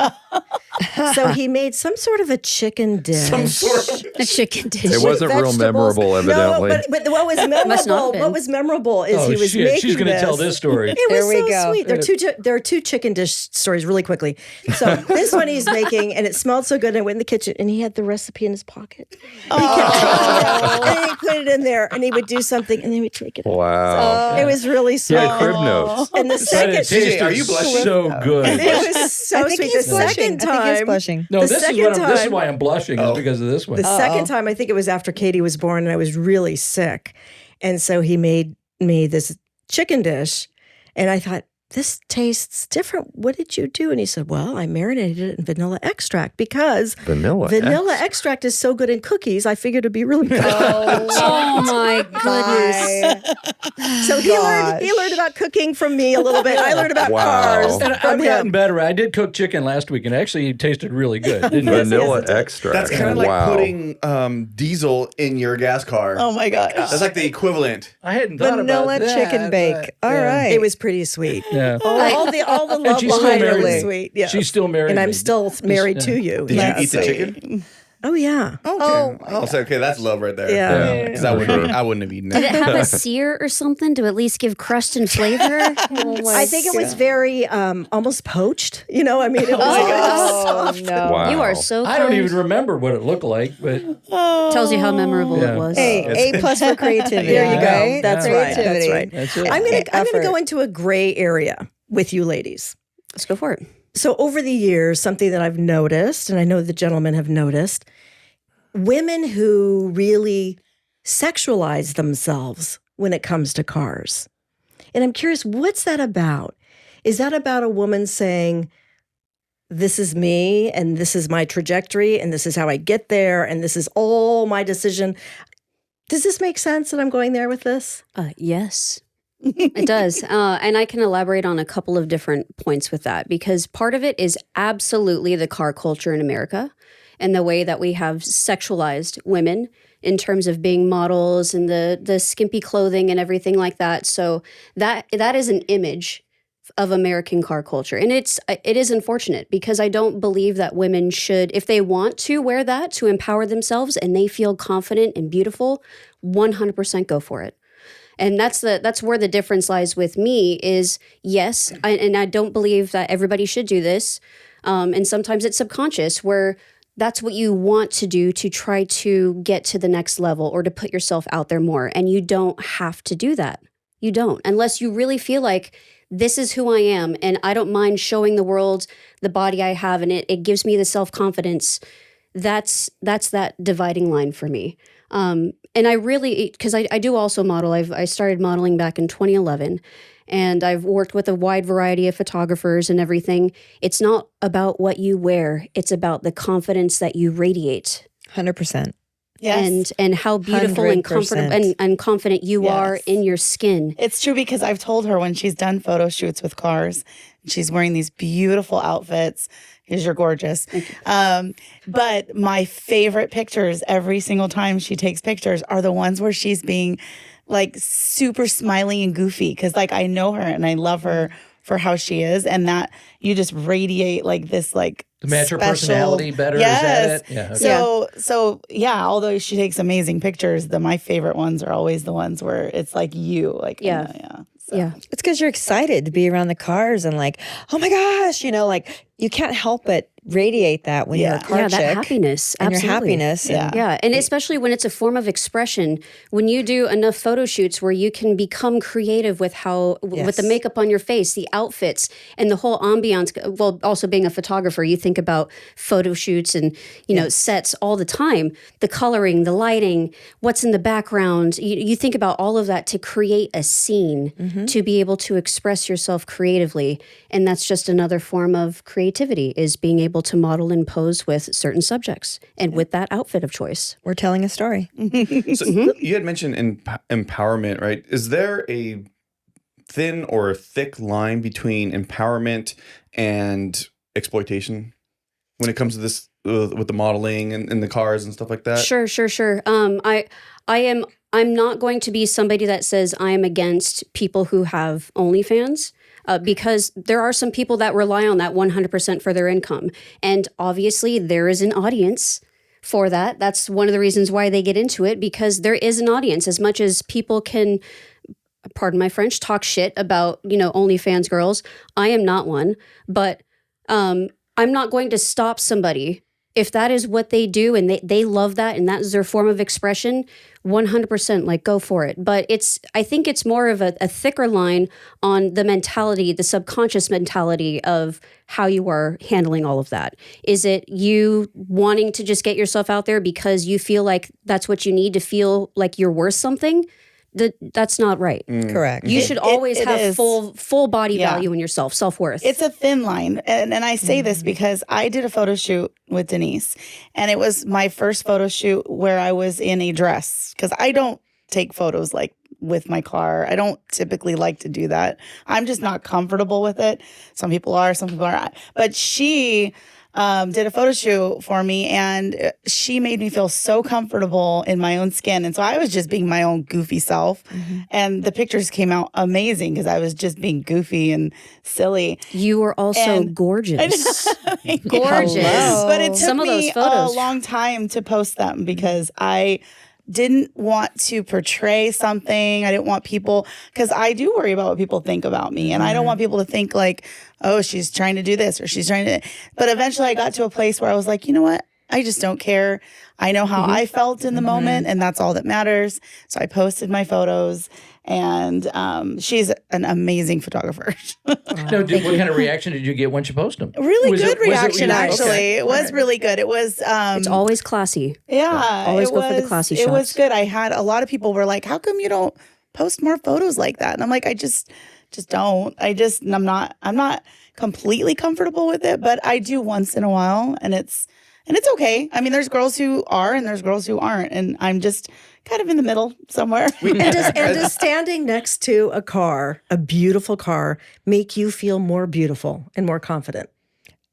So he made some sort of a chicken dish. Some sort of. A chicken dish. It wasn't real vegetables. memorable, evidently. No, but what was Must not memorable? have been. What was memorable is Oh, he was shit. making She's going to tell this story. It was There we so go. sweet. There are two chicken dish stories really quickly. So this one he's making, and it smelled so good. And I went in the kitchen, and he had the recipe in his pocket. And he kept taking it, and he put it in there, and he would do something, and then he would take it. Wow. It was really He sweet. had crib notes. And the But second, it tasted are you blushing? so good. it was so I think sweet. he's The blushing. second I think he's time, blushing. No, The this is second what this is time- why I'm blushing is because of this one. the second time, I think it was after Katie was born, and I was really sick, and so he made me this chicken dish, and I thought, this tastes different. What did you do? And he said, well, I marinated it in vanilla extract because Vanilla. extract is so good in cookies. I figured it'd be really good. Oh my goodness. So he learned about cooking from me a little bit. I learned about Wow. cars And from I've gotten him. better. I did cook chicken last week, and actually it tasted really good. Didn't it? Vanilla extract. That's kind of like wow. putting diesel in your gas car. Oh my gosh. That's like the equivalent. I hadn't thought Vanilla about that. chicken bake. but, All yeah. right. It was pretty sweet. Yeah. All the And love she's still behind it married. was sweet. Yeah. She's still married. and I'm me. still married Yeah. to you. Did Yeah. you eat the chicken? Oh yeah. Okay. I'll say, okay, that's love right there. Yeah. Because I wouldn't have eaten Did it that. have a sear or something to at least give crust and flavor? I think it was very almost poached. You know, I mean, it was Oh, soft. no. Wow. You are so I don't kind. even remember what it looked like, but Tells you how memorable Yeah. it was. Hey, A+ for creativity. There you go. Right? That's right. That's Creativity. right. that's it. I'm gonna Effort. go into a gray area with you ladies. Let's go for it. So over the years, something that I've noticed, and I know the gentlemen have noticed, women who really sexualize themselves when it comes to cars. And I'm curious, what's that about? Is that about a woman saying, this is me and this is my trajectory and this is how I get there and this is all my decision? Does this make sense that I'm going there with this? Yes, it does. And I can elaborate on a couple of different points with that because part of it is absolutely the car culture in America and the way that we have sexualized women in terms of being models and the skimpy clothing and everything like that. So that is an image of American car culture. And it is unfortunate because I don't believe that women should, if they want to wear that to empower themselves and they feel confident and beautiful, 100% go for it. And that's where the difference lies with me is, yes, and I don't believe that everybody should do this. And sometimes it's subconscious where that's what you want to do to try to get to the next level or to put yourself out there more. And you don't have to do that. You don't, unless you really feel like this is who I am and I don't mind showing the world the body I have and it gives me the self-confidence. That's that dividing line for me. And I really, because I do also model. I started modeling back in 2011. And I've worked with a wide variety of photographers and everything. It's not about what you wear. It's about the confidence that you radiate. 100%. Yes. And how beautiful and comfortable and confident you are in your skin. It's true because I've told her when she's done photo shoots with cars, she's wearing these beautiful outfits. Because you're gorgeous. But my favorite pictures every single time she takes pictures are the ones where she's being like super smiley and goofy. Because like I know her and I love her for how she is. And that you just radiate like this like To match her special personality better? Yes. Is that it? Yeah. Okay. So yeah, although she takes amazing pictures, my favorite ones are always the ones where it's like you. Like So. Yeah. It's because you're excited to be around the cars and like, oh my gosh, like you can't help but radiate that when you're a car chick. That happiness. And Absolutely. your happiness. Yeah. And especially when it's a form of expression, when you do enough photo shoots where you can become creative with with the makeup on your face, the outfits, and the whole ambiance. Well, also being a photographer, you think about photo shoots and, sets all the time, the coloring, the lighting, what's in the background. You think about all of that to create a scene, to be able to express yourself creatively. And that's just another form of creativity, is being able to model and pose with certain subjects and with that outfit of choice. We're telling a story. So you had mentioned empowerment, right? Is there a thin or thick line between empowerment and exploitation when it comes to this with the modeling and the cars and stuff like that? Sure. I'm not going to be somebody that says I am against people who have OnlyFans. Because there are some people that rely on that 100% for their income. And obviously there is an audience for that. That's one of the reasons why they get into it, because there is an audience. As much as people can, pardon my French, talk shit about, OnlyFans girls, I am not one. But I'm not going to stop somebody if that is what they do and they love that and that is their form of expression. 100%, like, go for it. But I think it's more of a thicker line on the mentality, the subconscious mentality of how you are handling all of that. Is it you wanting to just get yourself out there because you feel like that's what you need to feel like you're worth something? That's not right. Correct. You should always have is. full body value in yourself, self-worth. It's a thin line. And I say this because I did a photo shoot with Denise, and it was my first photo shoot where I was in a dress, because I don't take photos like with my car. I don't typically like to do that. I'm just not comfortable with it. Some people are, some people aren't. But she did a photo shoot for me, and she made me feel so comfortable in my own skin. And so I was just being my own goofy self. And the pictures came out amazing because I was just being goofy and silly. You were also gorgeous. Gorgeous. Hello. But it took Some of me those photos. a long time to post them because I didn't want to portray something. I didn't want people, because I do worry about what people think about me. And I don't want people to think like, oh, she's trying to do this or she's trying to. But eventually I got to a place where I was like, you know what? I just don't care. I know how I felt in the moment, and that's all that matters. So I posted my photos, and she's an amazing photographer. What kind of reaction did you get once you posted them? Really Was good it- was it reaction, relaxed? actually. Okay. It was really good. It was. It's always classy. Yeah. Always it go for the was- classy It was shots. good. I had a lot of people were like, how come you don't post more photos like that? And I'm like, I just don't. I'm not completely comfortable with it, but I do once in a while, and it's okay. I mean, there's girls who are and there's girls who aren't, and I'm just kind of in the middle somewhere. And does standing next to a car, a beautiful car, make you feel more beautiful and more confident?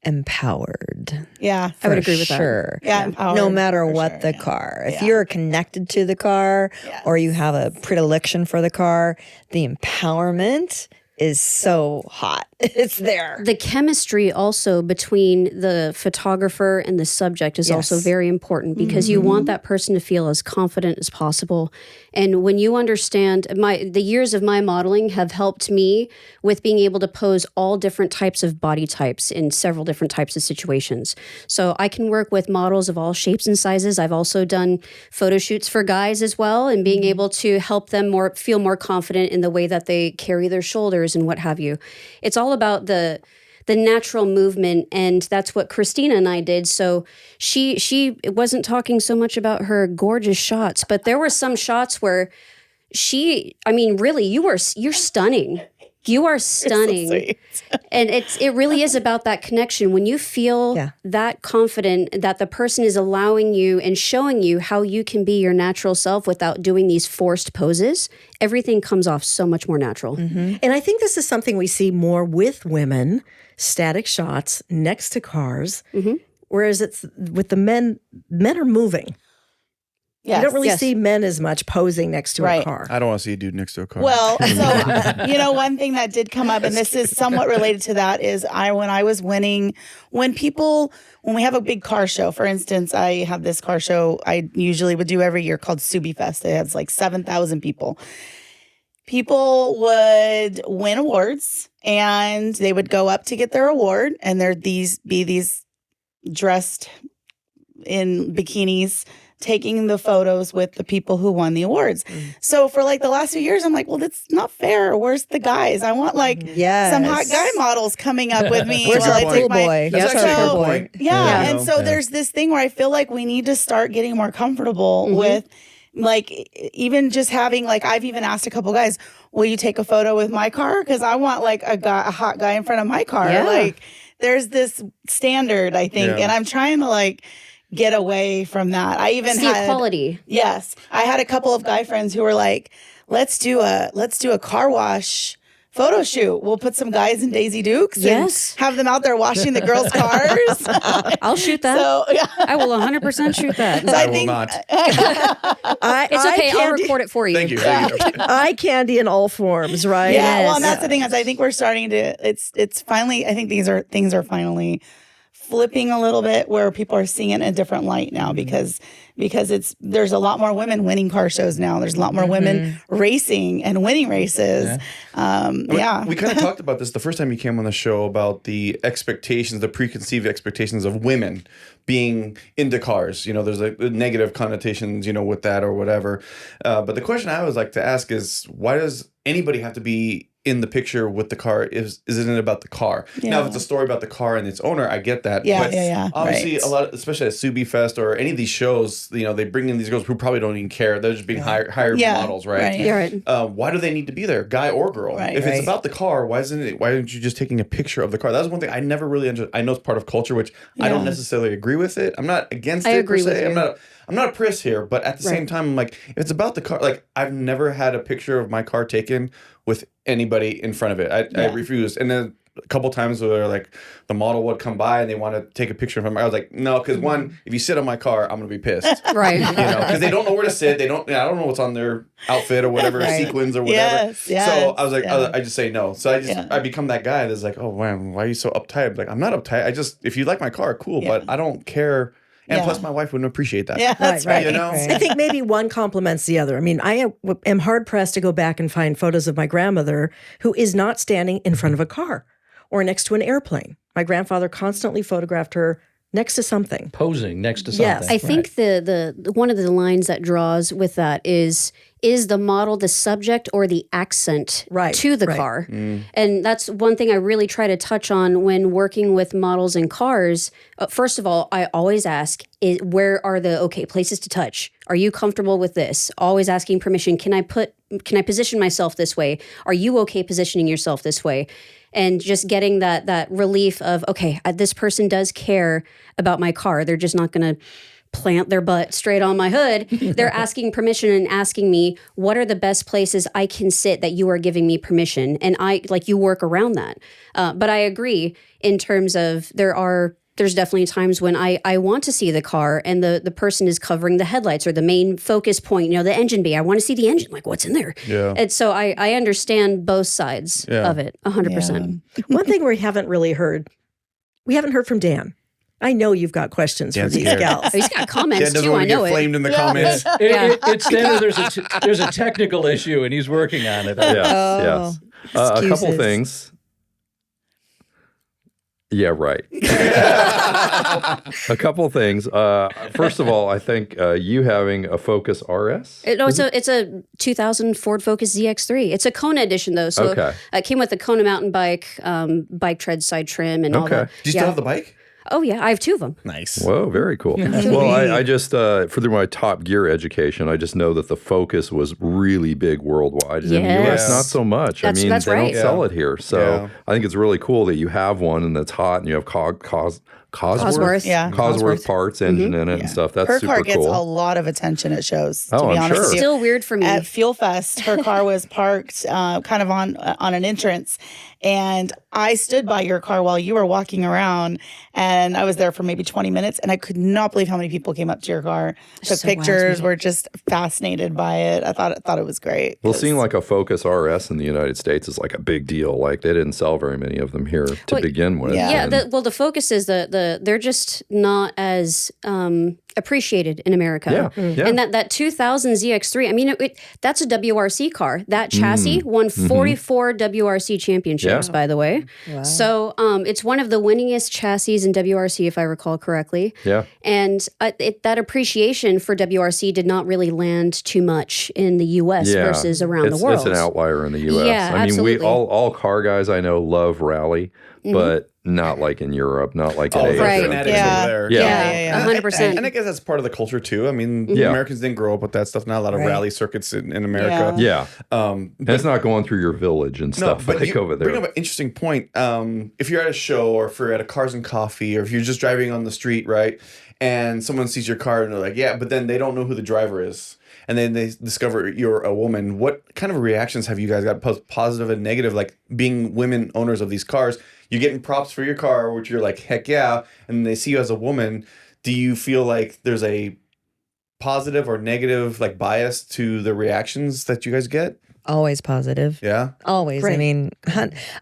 Empowered. Yeah. I would agree with that. Sure. Yeah, empowered, No matter for what sure, the yeah. car. If Yeah. you're connected to the car or you have a predilection for the car, the empowerment is so hot. it's there. The chemistry also between the photographer and the subject is also very important because you want that person to feel as confident as possible. And when you understand, the years of my modeling have helped me with being able to pose all different types of body types in several different types of situations. So I can work with models of all shapes and sizes. I've also done photo shoots for guys as well, and being able to help them feel more confident in the way that they carry their shoulders and what have you. It's all about the natural movement, and that's what Christina and I did. So she wasn't talking so much about her gorgeous shots, but there were some shots where really, you're stunning. You are stunning. So And it really is about that connection. When you feel that confident that the person is allowing you and showing you how you can be your natural self without doing these forced poses, everything comes off so much more natural. And I think this is something we see more with women, static shots next to cars, whereas it's with the men are moving. Yes, you don't really see men as much posing next to a car. I don't want to see a dude next to a car. Well, so, one thing that did come up, and this is somewhat related to that, is when I was winning, when we have a big car show, for instance, I have this car show I usually would do every year called Subi Fest. It has like 7,000 people. People would win awards and they would go up to get their award, and there'd be these dressed in bikinis taking the photos with the people who won the awards. So for like the last few years, I'm like, well, that's not fair. Where's the guys? I want like some hot guy models coming up with me. Where's while our I take pool boy? That's That's actually our a pool good boy. point. Yeah. And so there's this thing where I feel like we need to start getting more comfortable with, like, even just having, like, I've even asked a couple guys, will you take a photo with my car? Because I want like a hot guy in front of my car. Yeah. Like, there's this standard, I think, and I'm trying to like get away from that. I even It's the equality. Yes. I had a couple of guy friends who were like, let's do a car wash photo shoot. We'll put some guys in Daisy Dukes and have them out there washing the girls' cars. I'll shoot that. So, I will 100% shoot that. So I will not. It's okay. I'll record it for you. Thank you. Eye candy in all forms, right? Yeah, well, and that's the thing is I think we're starting to, it's finally, I think things are finally flipping a little bit where people are seeing it in a different light now because there's a lot more women winning car shows now. There's a lot more women racing and winning races. We kind of talked about this the first time you came on the show about the expectations, the preconceived expectations of women being into cars. There's like negative connotations, with that or whatever. But the question I always like to ask is, why does anybody have to be in the picture with the car? Isn't it about the car? Now, if it's a story about the car and its owner, I get that. But obviously, a lot, especially at Subi Fest or any of these shows, they bring in these girls who probably don't even care. They're just being hired models, right? Why do they need to be there, guy or girl? If it's about the car, why aren't you just taking a picture of the car? That was one thing I never really understood. I know it's part of culture, which I don't necessarily agree with it. I'm not against it per se. I'm not a priss here, but at the same time, I'm like, if it's about the car, like, I've never had a picture of my car taken with anybody in front of it. I refused. And then a couple times where like the model would come by and they want to take a picture of him, I was like, no, because one, if you sit on my car, I'm gonna be pissed, right? Because they don't know where to sit. I don't know what's on their outfit or whatever, sequins or whatever. So I was like, I just say no. So I become that guy that's like, oh man, why are you so uptight? I'm like, I'm not uptight. If you like my car, cool, but I don't care. And plus, my wife wouldn't appreciate that. Yeah, that's right. I think maybe one complements the other. I mean, I am hard-pressed to go back and find photos of my grandmother who is not standing in front of a car or next to an airplane. My grandfather constantly photographed her next to something. Posing next to something. Yes. I think the one of the lines that draws with that is the model the subject or the accent to the car? And that's one thing I really try to touch on when working with models in cars. First of all, I always ask, where are the places to touch? Are you comfortable with this? Always asking permission. Can I position myself this way? Are you okay positioning yourself this way? And just getting that relief of, this person does care about my car. They're just not going to plant their butt straight on my hood. They're asking permission and asking me, what are the best places I can sit that you are giving me permission? And you work around that. But I agree in terms of there are there's definitely times when I want to see the car and the person is covering the headlights or the main focus point, the engine bay. I want to see the engine, like what's in there. Yeah. And so I understand both sides of it 100%. One thing we haven't really heard, we haven't heard from Dan. I know you've got questions for these gals. He's got comments Dan doesn't too. want I to know get it. flamed in the comments. It's then there's a technical issue and he's working on it. Yes. A couple excuses. things. Yeah, right. A couple things. First of all, I think you having a Focus RS. It's a 2000 Ford Focus ZX3. It's a Kona edition though, so it came with the Kona mountain bike, bike tread, side trim, and all that. Do you still have the bike? Oh yeah, I have 2 of them. Nice. Whoa, very cool. Well, I just, through my Top Gear education, I just know that the Focus was really big worldwide. In the U.S., not so much. That's they right. don't sell it here. So I think it's really cool that you have one and that's hot and you have Cosworth parts, engine in it and stuff. That's her super car gets cool. a lot of attention at shows. To Oh, be I'm honest sure. with you. Still weird for me. At Fuel Fest, her car was parked kind of on an entrance, and I stood by your car while you were walking around, and I was there for maybe 20 minutes, and I could not believe how many people came up to your car, took So wild to pictures, me. were just fascinated by it. I thought it was great. Well, seeing like a Focus RS in the United States is like a big deal. Like they didn't sell very many of them here to begin with. Yeah. And- The Focus is they're just not as appreciated in America. Yeah. And that 2000 ZX3, I mean, that's a WRC car. That chassis won 44 WRC championships, by the way. Wow. So it's one of the winningest chassis in WRC, if I recall correctly. Yeah. And that appreciation for WRC did not really land too much in the U.S. versus around the world. It's an outlier in the U.S. Yeah, I mean, absolutely. all car guys I know love rally, but not like in Europe, not like in Asia. right. Fanatics Yeah. over there. Yeah, 100%. And I guess that's part of the culture too. I mean, Yeah. Americans didn't grow up with that stuff. Not a lot of Right. rally circuits in America. Yeah. Um, And it's not going through your village and stuff but like you over there. bring up an interesting point. If you're at a show or if you're at a Cars and Coffee or if you're just driving on the street, right, and someone sees your car and they're like, yeah, but then they don't know who the driver is. And then they discover you're a woman. What kind of reactions have you guys got, positive and negative, like being women owners of these cars? You're getting props for your car, which you're like, heck yeah. And they see you as a woman. Do you feel like there's a positive or negative like bias to the reactions that you guys get? Always positive. Yeah. Always. I Right. mean,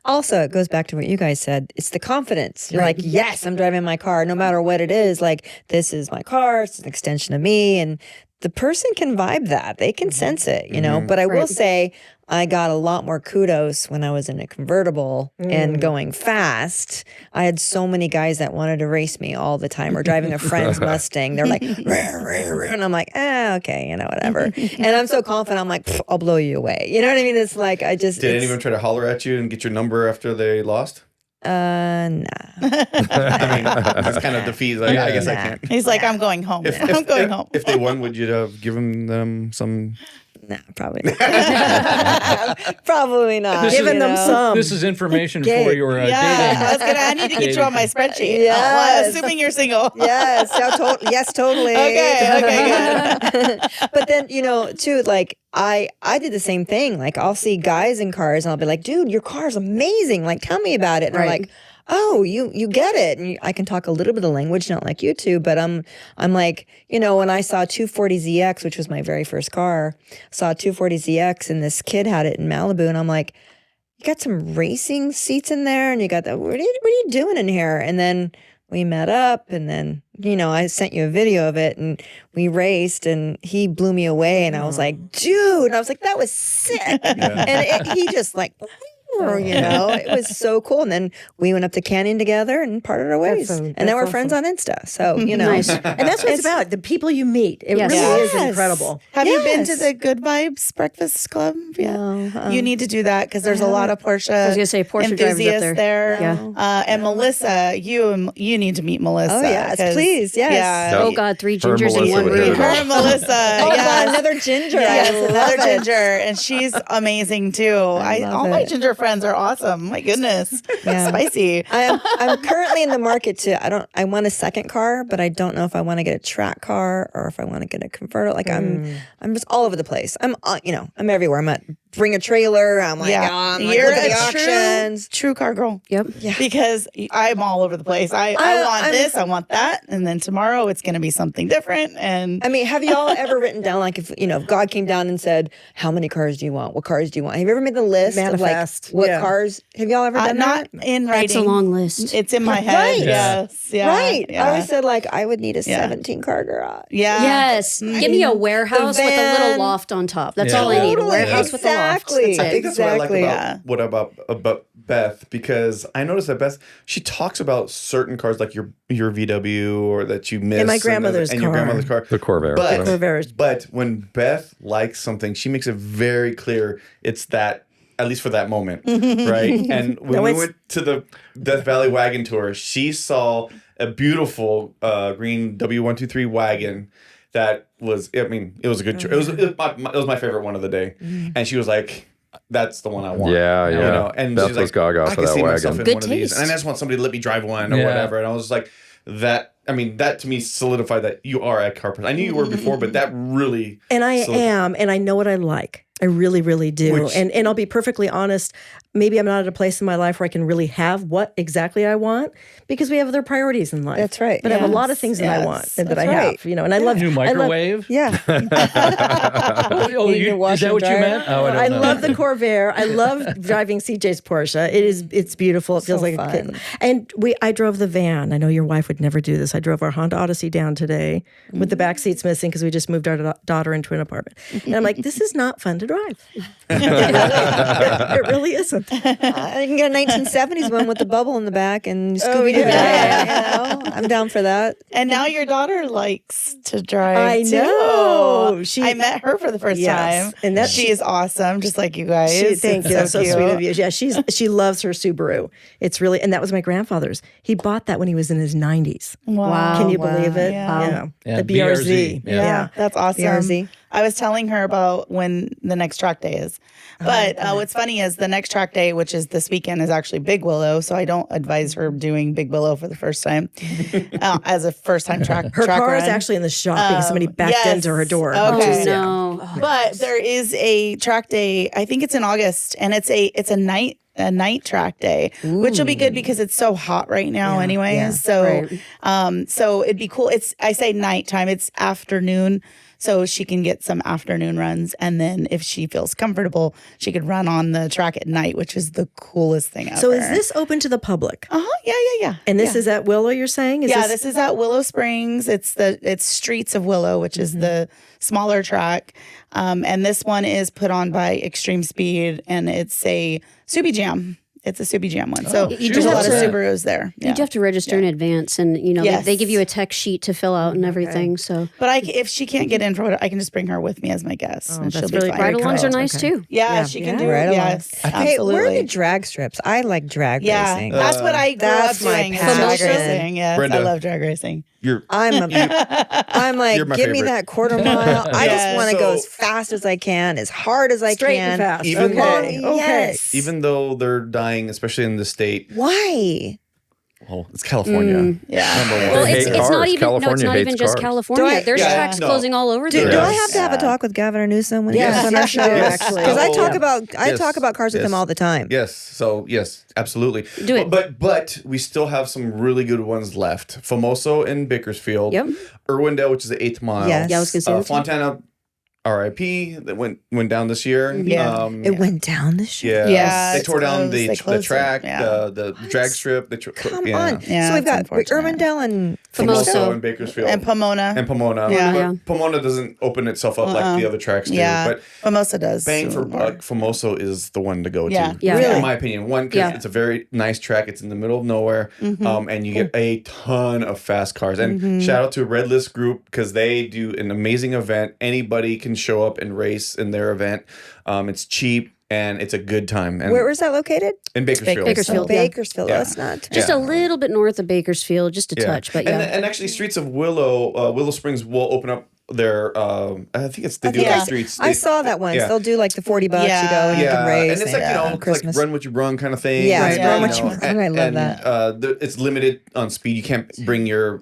also, it goes back to what you guys said. It's the confidence. You're like, yes, I'm driving my car, no matter what it is. Like, this is my car. It's an extension of me. And the person can vibe that. They can sense it, you know. But I will say, I got a lot more kudos when I was in a convertible and going fast. I had so many guys that wanted to race me all the time or driving a friend's Mustang. They're like, rah, rah, rah. And I'm like, okay, whatever. And I'm so confident. I'm like, I'll blow you away. You know what I mean? It's like, Did anyone try to holler at you and get your number after they lost? nah. I mean, that's kind of defeats. Like, I guess I can't. He's like, I'm going home. I'm going home. If they won, would you have given them some? Nah, probably not. Probably not. This Giving is- them some. This is information for Gay. your Yeah, dating. I need to get you on my spreadsheet. Yes. Assuming you're single. Yes, yes, totally. Okay, good. But then, too, like I did the same thing. Like I'll see guys in cars and I'll be like, dude, your car's amazing. Like, tell me about it. And they're like, oh, you get it. And I can talk a little bit of language, not like you two, but I'm like, when I saw 240ZX, which was my very first car, saw 240ZX and this kid had it in Malibu, and I'm like, you got some racing seats in there, and you got that. What are you doing in here? And then we met up, and then I sent you a video of it, and we raced, and he blew me away, and I was like, dude, and I was like, that was sick, and he just like. It was so cool. And then we went up to Canyon together and parted our ways. And now we're friends on Insta. So, Nice. And that's what it's about. The people you meet. It Yes. really is Yes. incredible. Have you been to Yes. the Good Vibes Breakfast Club? No, You need to do that because there's a lot of Porsche I was gonna say Porsche drivers up enthusiasts there. Yeah. And Melissa, you need to meet Melissa. Oh, yes, 'cause- please, yes. Yeah. Oh God, 3 Her and gingers in Melissa one would hit room. it Her off. and Melissa. Oh, yes. God, another ginger. Yes, I love another it. ginger, and she's amazing too. All my ginger friends are awesome. My goodness, Yeah. spicy. I'm currently in the market I want a second car, but I don't know if I want to get a track car or if I want to get a convertible. Like I'm just all over the place. I'm everywhere. I'm at bring a trailer. I'm like, Yeah. oh, I'm like, You're look at the a auctions. true car girl. Yep. Because I'm all over the place. I want this, I want that, and then tomorrow it's going to be something different. And I mean, have y'all ever written down, like, if if God came down and said, how many cars do you want? What cars do you want? Have you ever made the list Manifest. of like what Yeah. cars? Have y'all ever done not that? in writing. That's a long list. It's in my head. Right. Yes. Yeah. Right. Yeah. I always said, like, I would need a Yeah. 17-car garage. Yeah. Yes. Give me a warehouse with a van. little loft on top. That's Yeah. all I need. A Totally. warehouse with a loft. Exactly. That's I it. think that's what I like Exactly. about Beth, because I noticed that Beth, she talks about certain cars like your VW or that you missed, And my grandmother's and your car. grandmother's car. The Corvair. But, yeah. Corvairs. but when Beth likes something, she makes it very clear it's that, at least for that moment, right? And when we went to the Death Valley wagon tour, she saw a beautiful green W123 wagon that was, I mean, it was a good choice. It was my favorite one of the day. And she was like, that's the one I want. Yeah, yeah. You know? And Beth she's was like, gaga I for can that see myself wagon. in Good one of these. taste. And I just want somebody to let me drive one or Yeah. whatever. And I was just like, that to me solidified that you are a car person. I knew you were before, but that really. And I am, and I know what I like. I really, really do. Which- And I'll be perfectly honest, maybe I'm not at a place in my life where I can really have what exactly I want because we have other priorities in life. That's right. But I have a lot of Yes, things that I yes. want and that That's I right. have, and I love New I love- microwave? Yeah. Oh, Need to is wash that and what you dry meant? it? Oh, I don't I know. love the Corvair. I love driving CJ's Porsche. It's beautiful. It feels So like a kid. fun. And I drove the van. I know your wife would never do this. I drove our Honda Odyssey down today with the back seats missing because we just moved our daughter into an apartment. And I'm like, this is not fun to drive. It really isn't. You can get a 1970s one with the bubble in the back and Scooby Doo. yeah. I'm down for that. And now your daughter likes to drive. I too. know. I met her for the first Yes. time, And that- she is awesome, just like you guys. Thank It's you. That's so cute. sweet of you. Yeah, she loves her Subaru. It's really, and that was my grandfather's. He bought that when he was in his 90s. Wow. Can you believe it? Yeah. Yeah, The BRZ. BRZ. Yeah, Yeah. that's awesome. BRZ. I was telling her about when the next track day is. But what's funny is the next track day, which is this weekend, is actually Big Willow. So I don't advise her doing Big Willow for the first time as a first time track. Her track car is run. actually in the shop because somebody backed yes. into her door. Okay. which Oh, is- no. But there is a track day. I think it's in August, and it's a night track day, which will be good because it's so hot right now anyway. yeah, So right. so it'd be cool. I say nighttime, it's afternoon. So she can get some afternoon runs, and then if she feels comfortable, she could run on the track at night, which is the coolest thing ever. So is this open to the public? Yeah. And this is at Willow, you're saying? This is at Willow Springs. It's Streets of Willow, which is the smaller track. And this one is put on by Extreme Speed, and it's a Subi Jam. It's a Subi Jam one. So You there's do a lot have of to- Subarus there. You do have to register in advance, and Yes. they give you a tech sheet to fill out and everything. So But if she can't get in for it, I can just bring her with me as my guest, and that's she'll be really fine. great. ride-alongs are cool. nice Okay. too. Yeah, she can do Right it. along. Yes, Hey, absolutely. where are the drag strips? I like drag yeah, racing. that's what I grew up that's my doing. is Drag passion. racing. Yes, Brenda. I love drag racing. I'm like, You're my give me favorite. that quarter mile. I just Yeah. want to go So- as fast as I can, as hard as I Straight can. and fast. Even okay. though- Okay. Yes. Even though they're dying, especially in the state, Why? well, it's California. Yeah. Number one. Well, They it's hate not cars. even California it's not even hates just cars. California. Do I- There's Yeah. tracks No. closing all over Do, the do I place. have to have a talk with Gavin Newsom when he Yes. comes on our show? Yes. actually. Because I Oh, talk yeah. about Yes. cars with Yes. him all the time. Yes. So yes, absolutely. Do it. But we still have some really good ones left. Famoso in Bakersfield. Yep. Irwindale, which is the 8th mile. Yes. Yeah, I was gonna say that too. Fontana, R.I.P. That went down this year. Yeah. It went down this year. Yeah. Yeah, They it's tore down closed. They the closed it. track, Yeah. the drag strip. Come yeah. on. Yeah, so we've it's got unfortunate. Irwindale and Famoso in Bakersfield. And Pomona. And Pomona. Yeah. But Yeah. Pomona doesn't open itself up like the other tracks do. Yeah. But Famosa does. bang for so buck, Famoso is the one to go Yeah. to. Yeah. Really? In my opinion. One, because Yeah. it's a very nice track. It's in the middle of nowhere. And you get a ton of fast cars. And shout out to Red List Group because they do an amazing event. Anybody can show up and race in their event. It's cheap and it's a good time. And where is that located? in Bakersfield. Bakersfield. Oh, Yeah. Bakersfield. Yeah. That's not. Just Yeah. a little bit north of Bakersfield, just a touch, but yeah. And actually, Streets of Willow Springs will open up their I think it's they do think it on I- streets. I saw that once. Yeah. They'll do like the $40 you go and you Yeah, can race. and it's like it's Christmas. like run what you brung kind of thing. Yeah, it's run what you brung. I love that. It's limited on speed. You can't bring your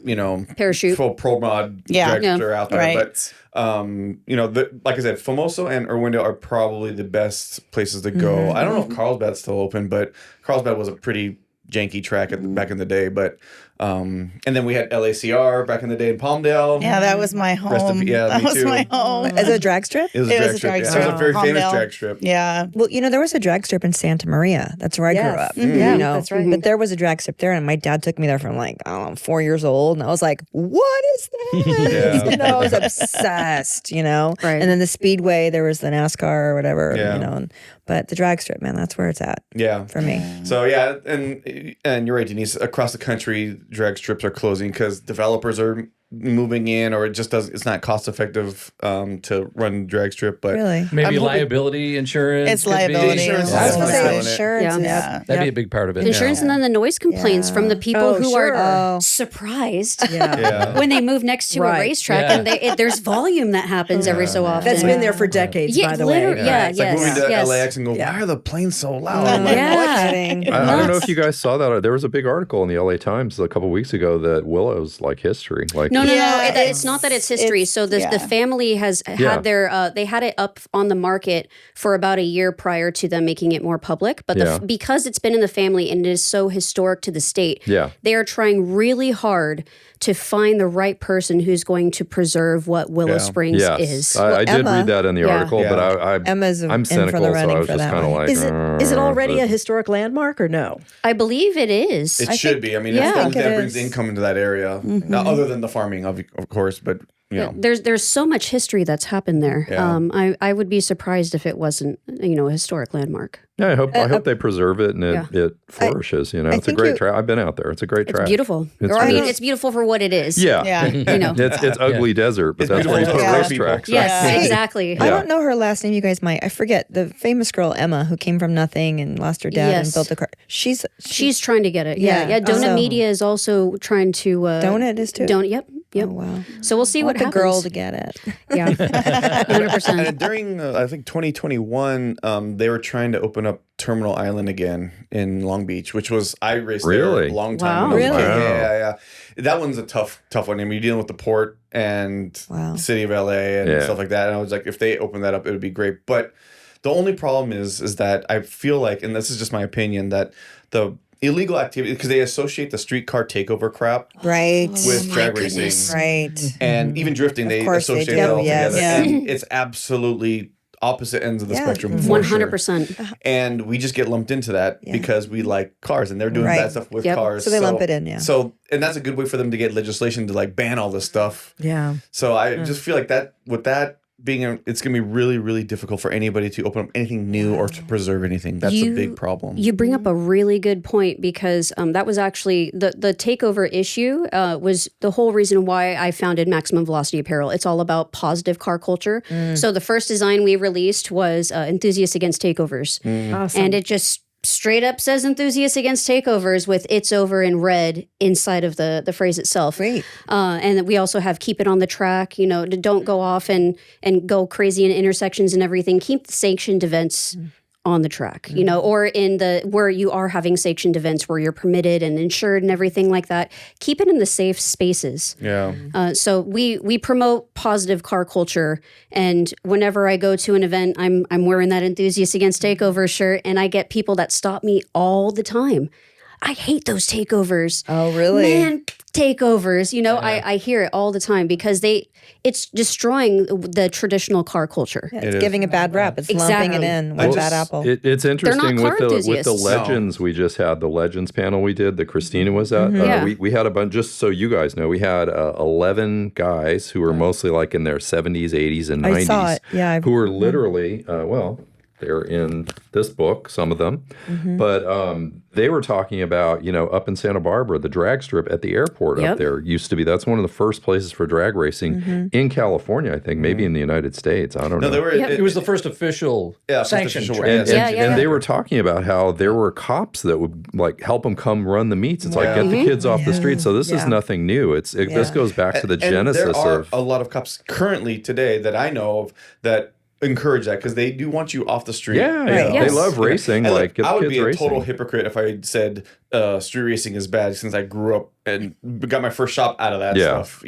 Parachute. full pro mod Yeah. dragster out there. Right. But like I said, Famoso and Irwindale are probably the best places to go. I don't know if Carlsbad's still open, but Carlsbad was a pretty janky track back in the day. But and then we had LACR back in the day in Palmdale. Yeah, that was my home. Rest of- yeah, that me was too. my home. Is it a drag strip? It was a drag strip. Yeah. It was a very famous Palmdale. drag strip. Yeah. Well, there was a drag strip in Santa Maria. That's where I grew up. Yeah, that's right. But there was a drag strip there, and my dad took me there from like, I don't know, 4 years old. And I was like, what is that? Yeah. I was obsessed, Right. And then the Speedway, there was the NASCAR or whatever, Yeah. But the drag strip, man, that's where it's at Yeah. for me. So yeah, and you're right, Denise. Across the country, drag strips are closing because developers are moving in, or it's not cost effective to run drag strip. But Really? Maybe I'm hoping- liability insurance. It's could be- liability. Insurance I was is going to what's say selling it. insurance. Yeah. is- Yeah. That'd be a big part of it. Insurance and then the noise complaints from the people Oh, who sure. are Oh. surprised Yeah. when they move next to Right. a racetrack Yeah. and there's volume that happens every so often. That's been there for decades, Yeah, by the way. literally, yeah. It's like moving to yes. LAX and go, why are the planes so loud? Oh I'm my like, Yeah. God, kidding. I don't know if you guys saw that. There was a big article in the LA Times a couple weeks ago that Willow's like history. Like No, Yeah, it's not that it's history. So the family has Yeah. had they had it up on the market for about a year prior to them making it more public. But Yeah. because it's been in the family and it is so historic to the state, Yeah. they are trying really hard to find the right person who's going to preserve what Willow Yeah. Springs Yes, is. I did Emma- read that in the Yeah. article, but Emma's I'm in for the cynical, so running I was for just that kind of one. like, Is it already but- a historic landmark or no? I believe it is. It should be. I mean, yeah. it's I things think that it brings is. income into that area. Now, other than the farming, of course, but There's so much history that's happened there. Yeah. I would be surprised if it wasn't a historic landmark. Yeah, I hope they preserve it and it flourishes. It's a think great you- track. I've been out there. It's a great It's track. beautiful. It's I mean, beautiful. it's beautiful for what it is. Yeah, Yeah. it's ugly desert, but It's that's where you beautiful put to racetracks. people. Yes, Yeah. exactly. I Yeah. don't know her last name. You guys might. I forget the famous girl Emma who came from nothing and lost her dad and Yes. built a car. She's She's trying to get it. Yeah, Yeah. yeah. Donut So- Media is also trying to. Donut is too. Yep. Oh wow. So we'll see I what want the happens. girl to get it. Yeah, 100%. And during I think 2021, they were trying to open up Terminal Island again in Long Beach, which was I raced Really? there a long time. Wow. when I was a kid. Really? Yeah. That one's a tough one. I mean, you're dealing with the port and Wow. the city of LA and Yeah. stuff like that. And I was like, if they open that up, it would be great. But the only problem is that I feel like, and this is just my opinion, that the illegal activity, because they associate the streetcar takeover crap Right. with drag racing. Right. And even drifting, they course they associate do, it all yes. together. Yeah. And it's absolutely opposite ends of the Yeah. spectrum. for 100%. sure. And we just get lumped into that because we like cars and they're doing Right. bad stuff with Yep. cars. So they lump it in, yeah. So, and that's a good way for them to get legislation to like ban all this stuff. Yeah. So I just feel like that with that being, it's going to be really, really difficult for anybody to open up anything new or to preserve anything. That's a big problem. You bring up a really good point because that was actually the takeover issue was the whole reason why I founded Maximum Velocity Apparel. It's all about positive car culture. So the first design we released was Enthusiasts Against Takeovers. Awesome. And it just straight up says Enthusiasts Against Takeovers with "it's over" in red inside of the phrase itself. Great. And then we also have "keep it on the track." Don't go off and go crazy in intersections and everything. Keep the sanctioned events on the track, or in where you are having sanctioned events where you're permitted and insured and everything like that. Keep it in the safe spaces. Yeah. So we promote positive car culture, and whenever I go to an event, I'm wearing that Enthusiasts Against Takeover shirt, and I get people that stop me all the time. I hate those takeovers. Oh, really? Man, takeovers. I hear it all the time because it's destroying the traditional car culture. Yeah, It it's is. giving a bad rap. It's lumping it Exactly. in with bad apple. It's interesting car with the enthusiasts. legends we just had, the legends panel we did that Christina was at. Yeah. We had a bunch, just so you guys know, we had 11 guys who were mostly like in their 70s, 80s, and 90s. I saw it. Yeah. Who were literally, They're in this book, some of them. But they were talking about, up in Santa Barbara, the drag strip at the airport up there used to be. That's one of the first places for drag racing in California, I think, maybe in the United States. I don't know. It was the first official sanctioned track. And they were talking about how there were cops that would like help them come run the meets. It's like, get the kids off the street. So this is nothing new. This goes back to the genesis there are of a lot of cops currently today that I know of that encourage that because they do want you off the street. They love racing. And like, get I the would kids be a racing. total hypocrite if I said street racing is bad since I grew up and got my first shop out of that stuff,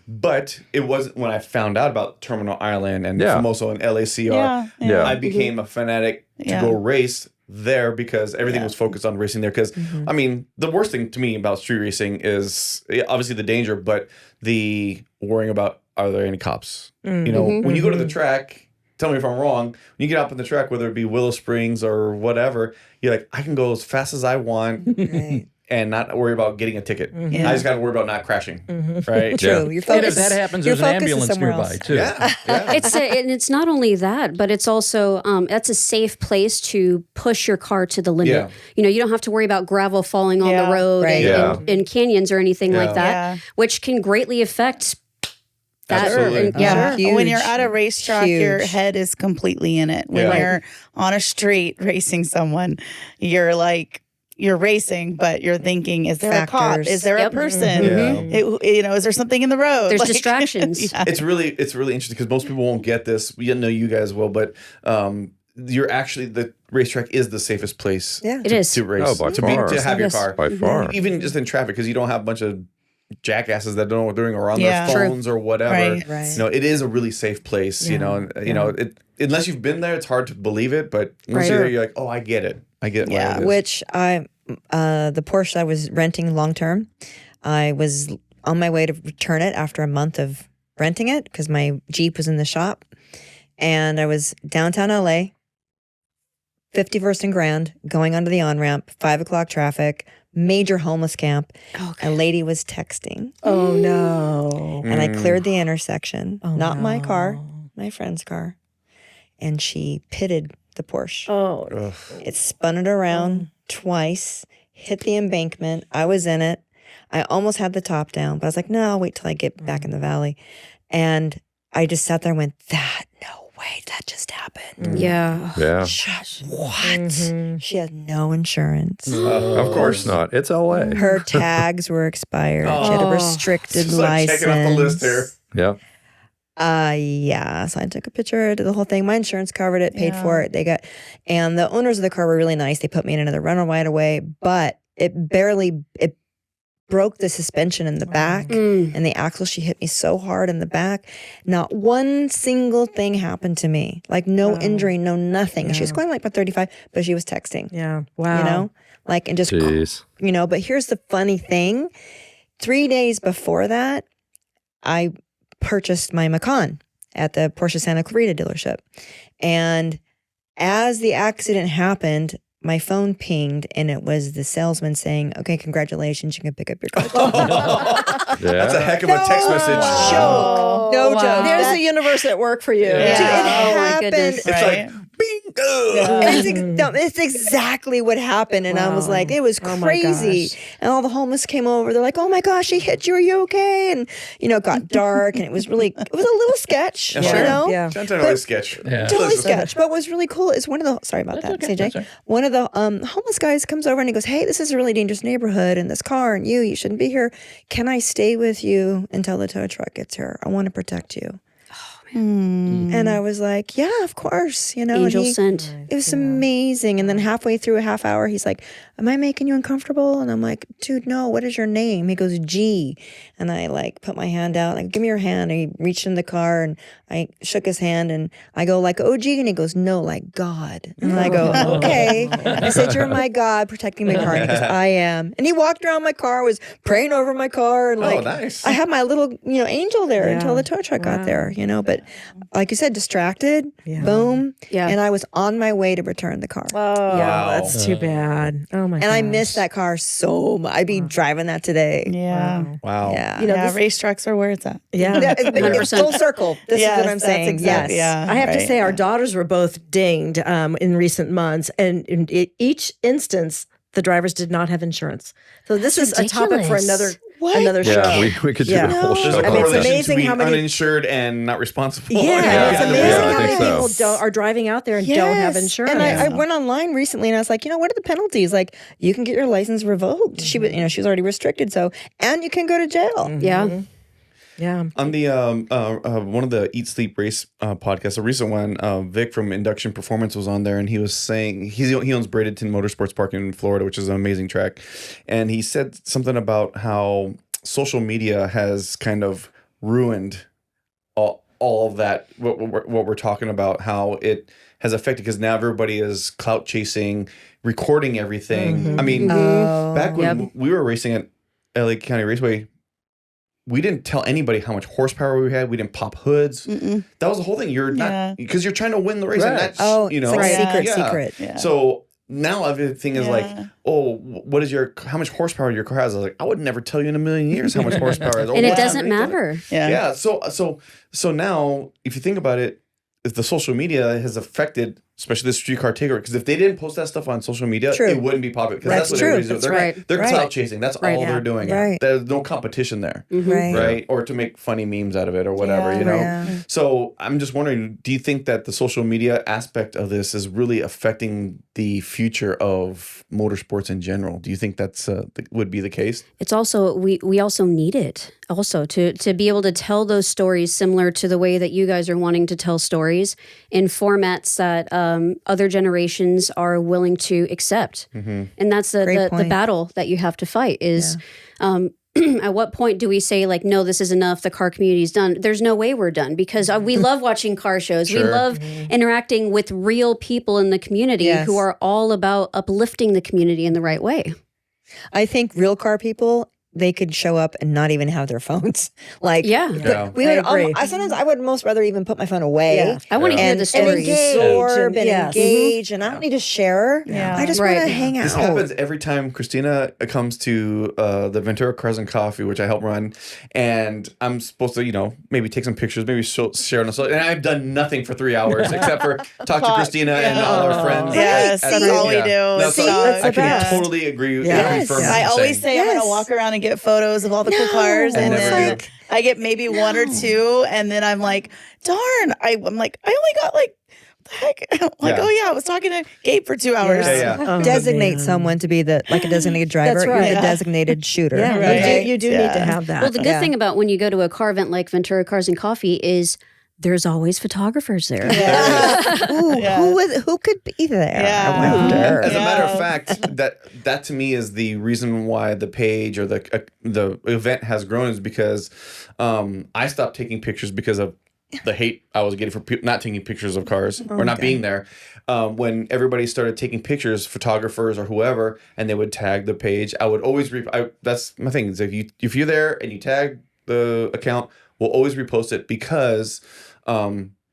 But it wasn't when I found out about Terminal Island and Famoso and LACR. I became a fanatic to go race there because everything was focused on racing there. Because I mean, the worst thing to me about street racing is obviously the danger, but the worrying about are there any cops? When you go to the track. Tell me if I'm wrong. When you get up on the track, whether it be Willow Springs or whatever, you're like, I can go as fast as I want and not worry about getting a ticket. I just got to worry about not crashing. Right? True. Your focus, and if that happens, there's an ambulance nearby too. And it's not only that, but it's also that's a safe place to push your car to the limit. You don't have to worry about gravel falling on the road in canyons or anything like that, which can greatly affect. When you're at a racetrack, your head is completely in it. When you're on a street racing someone, you're racing, but you're thinking, is there a cop? Is there a person? Is there something in the road? There's distractions. It's really interesting because most people won't get this. We know you guys will, but you're actually the racetrack is the safest place. It is to race. Oh, by far. To have your car by far. Even just in traffic because you don't have a bunch of jackasses that don't know what they're doing or on their phones or whatever. It is a really safe place. Unless you've been there, it's hard to believe it. But once you're there, you're like, oh, I get it. Yeah, which the Porsche I was renting long term. I was on my way to return it after a month of renting it because my Jeep was in the shop, and I was downtown LA, 51st and Grand, going onto the on ramp, 5 o'clock traffic. Major homeless camp. A lady was texting. Oh no. And I cleared the intersection. Not my car, my friend's car. And she pitted the Porsche. It spun it around twice, hit the embankment. I was in it. I almost had the top down, but I was like, no, I'll wait till I get back in the valley. And I just sat there and went, no way, that just happened. Yeah. What? She had no insurance. Of course not. It's LA. Her tags were expired. She had a restricted license. Checking off the list here. Yeah. So I took a picture, did the whole thing. My insurance covered it, paid for it. And the owners of the car were really nice. They put me in another rental right away, but it broke the suspension in the back and the axle. She hit me so hard in the back. Not one single thing happened to me. Like no injury, no nothing. She was going like about 35, but she was texting. Yeah. Wow. And just, but here's the funny thing. 3 days before that, I purchased my Macan at the Porsche Santa Clarita dealership. And as the accident happened, my phone pinged and it was the salesman saying, okay, congratulations, you can pick up your car. That's a heck of a text message. No joke. There's a universe at work for you. Dude, it happened. It's like, bingo. It's exactly what happened. And I was like, it was crazy. And all the homeless came over. They're like, oh my gosh, he hit you. Are you okay? And, it got dark and it was a little sketch, Totally sketch. Totally sketch. But what was really cool is sorry about that, CJ. One of the homeless guys comes over and he goes, hey, this is a really dangerous neighborhood and this car and you shouldn't be here. Can I stay with you until the tow truck gets here? I want to protect you. And I was like, yeah, of course. Angel sent. It was amazing. And then halfway through a half hour, he's like, am I making you uncomfortable? And I'm like, dude, no, what is your name? He goes, G. And I put my hand out, give me your hand. And he reached in the car and I shook his hand and I go oh, G. And he goes, no, like God. And I go, okay. I said, you're my God protecting my car. And he goes, I am. And he walked around my car, was praying over my car. And nice. I had my little, angel there until the tow truck got there, but But like you said, distracted, boom. Yeah. And I was on my way to return the car. Oh, Wow. that's too bad. Oh my god. And I miss that car so much. I'd be driving that today. Yeah. Wow. Yeah. You know, Yeah, this- race trucks are where it's at. Yeah. It's full circle. This is what I'm that's saying. exactly- Yes. Yeah, I have to right, say, our yeah. daughters were both dinged in recent months, and in each instance, the drivers did not have insurance. So this is a topic for ridiculous. another show. Yeah, we could do Yeah. a whole There's show. a I mean, it's correlation amazing to how being many- uninsured and not responsible. Yeah, Yeah, it's yeah, amazing I how many think people are driving out there and don't have insurance. And I went online recently and I was like, what are the penalties? Like, you can get your license revoked. She was, she was already restricted. So, and you can go to jail. Yeah. Yeah. On the one of the Eat Sleep Race podcasts, a recent one, Vic from Induction Performance was on there, and he was saying he owns Bradenton Motorsports Park in Florida, which is an amazing track, and he said something about how social media has kind of ruined all of that what we're talking about, how it has affected, because now everybody is clout chasing, recording everything. I mean, back when we were racing at LA County Raceway, we didn't tell anybody how much horsepower we had. We didn't pop hoods. That was the whole thing. You're not, because you're trying to win the race. And that's, It's like yeah. secret. Yeah. So now everything is like, oh, how much horsepower your car has? I was like, I would never tell you in a million years how much horsepower it has. And it doesn't matter. Yeah. So now, if you think about it, if the social media has affected, especially the streetcar takeover, because if they didn't post that stuff on social media, it wouldn't be popular. Because that's what everybody's doing. They're clout chasing. That's all they're doing. Right. There's no competition there, Right. right? Or to make funny memes out of it or whatever, you know. Yeah. So I'm just wondering, do you think that the social media aspect of this is really affecting the future of motorsports in general? Do you think that's would be the case? It's also we also need it also to be able to tell those stories similar to the way that you guys are wanting to tell stories in formats that other generations are willing to accept. And that's the battle that you have to fight is at what point do we say, like, no, this is enough, the car community's done? There's no way we're done, because we love watching car shows. We love interacting with real people in the community who are all about uplifting the community in the right way. I think real car people, they could show up and not even have their phones. Like, I we would. agree. Sometimes I would most rather even put my phone away. Yeah. I want to hear the And stories. absorb and Yes. engage, and I don't need to share. Yeah. I just want to Right. hang out. This happens every time Christina comes to the Ventura Cars and Coffee, which I help run, and I'm supposed to, maybe take some pictures, maybe share on the social. And I've done nothing for 3 hours except for talk to Christina and all our friends. Yes, at- that's all we do. No, is so talk. I can best. totally agree. Yes. Confirm what I you're always saying. say I'm Yes. gonna walk around and get photos of all the cool cars, and never then do. I get maybe one or two, and then I'm like, darn, I'm like, I only got like, what the heck? I'm like, Yeah. oh yeah, I was talking to Gabe for 2 hours. Yeah. Designate someone to be like a designated driver. That's You're right. the designated shooter. Yeah, Right. you do need to have that. Well, the good thing about when you go to a car event like Ventura Cars and Coffee is there's always photographers there. Who could be there? Yeah. I wonder. As a matter of Yeah. fact, that to me is the reason why the page or the event has grown, is because I stopped taking pictures because of the hate I was getting for not taking pictures of cars or not being there. When everybody started taking pictures, photographers or whoever, and they would tag the page, I would always that's my thing, is if you're there and you tag the account, we'll always repost it, because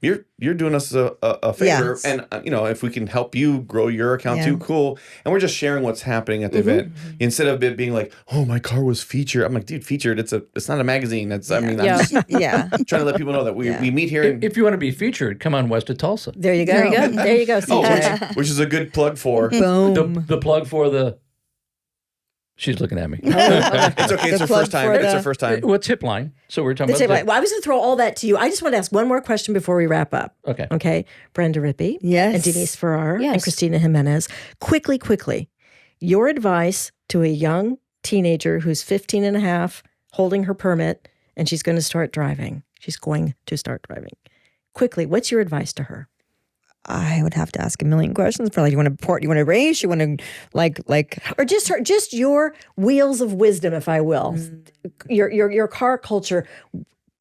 you're doing us a favor. Yes. And if we can help you grow your account too, cool. And we're just sharing what's happening at the event, instead of it being like, oh, my car was featured. I'm like, dude, featured, it's not a magazine. I'm just Yeah. trying to let people know that we meet here and If you want to be featured, come on west of Tulsa. There you go. There you go. CJ. which is a good plug for Boom. The plug for the... She's looking at me. it's okay, it's The her first plug time. for It's the- her first time. Well, Tipline. So we're talking That's about... it. Well, I was going to throw all that to you. I just want to ask one more question before we wrap up. Okay. Okay. Brenda Rippey. Yes. And Denise Farrar. And Yes. Christina Jimenez. Quickly. Your advice to a young teenager who's 15 and a half, holding her permit, and she's going to start driving. She's going to start driving. Quickly, what's your advice to her? I would have to ask a million questions. Probably, you want to race? You want to like Or just your wheels of wisdom, if I will. Your car culture,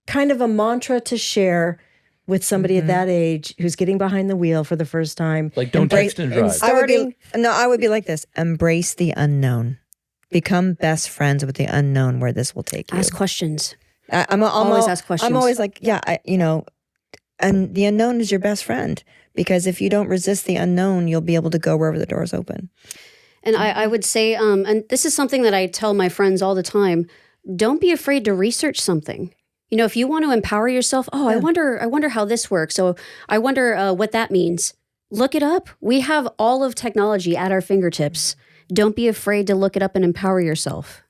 kind of a mantra to share with somebody at that age who's getting behind the wheel for the first time. Like, don't text and drive. I would be like this. Embrace the unknown. Become best friends with the unknown, where this will take you. Ask questions. I'm Always ask questions. I'm always like, and the unknown is your best friend, because if you don't resist the unknown, you'll be able to go wherever the doors open. And I would say, and this is something that I tell my friends all the time, don't be afraid to research something. You know, if you want to empower yourself, I wonder how this works. So I wonder what that means. Look it up. We have all of technology at our fingertips. Don't be afraid to look it up and empower yourself.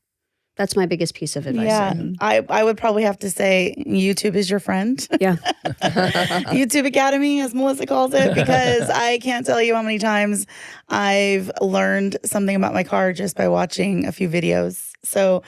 That's my biggest piece of advice. Yeah, I would probably have to say YouTube is your friend. Yeah. YouTube Academy, as Melissa calls it, because I can't tell you how many times I've learned something about my car just by watching a few videos. So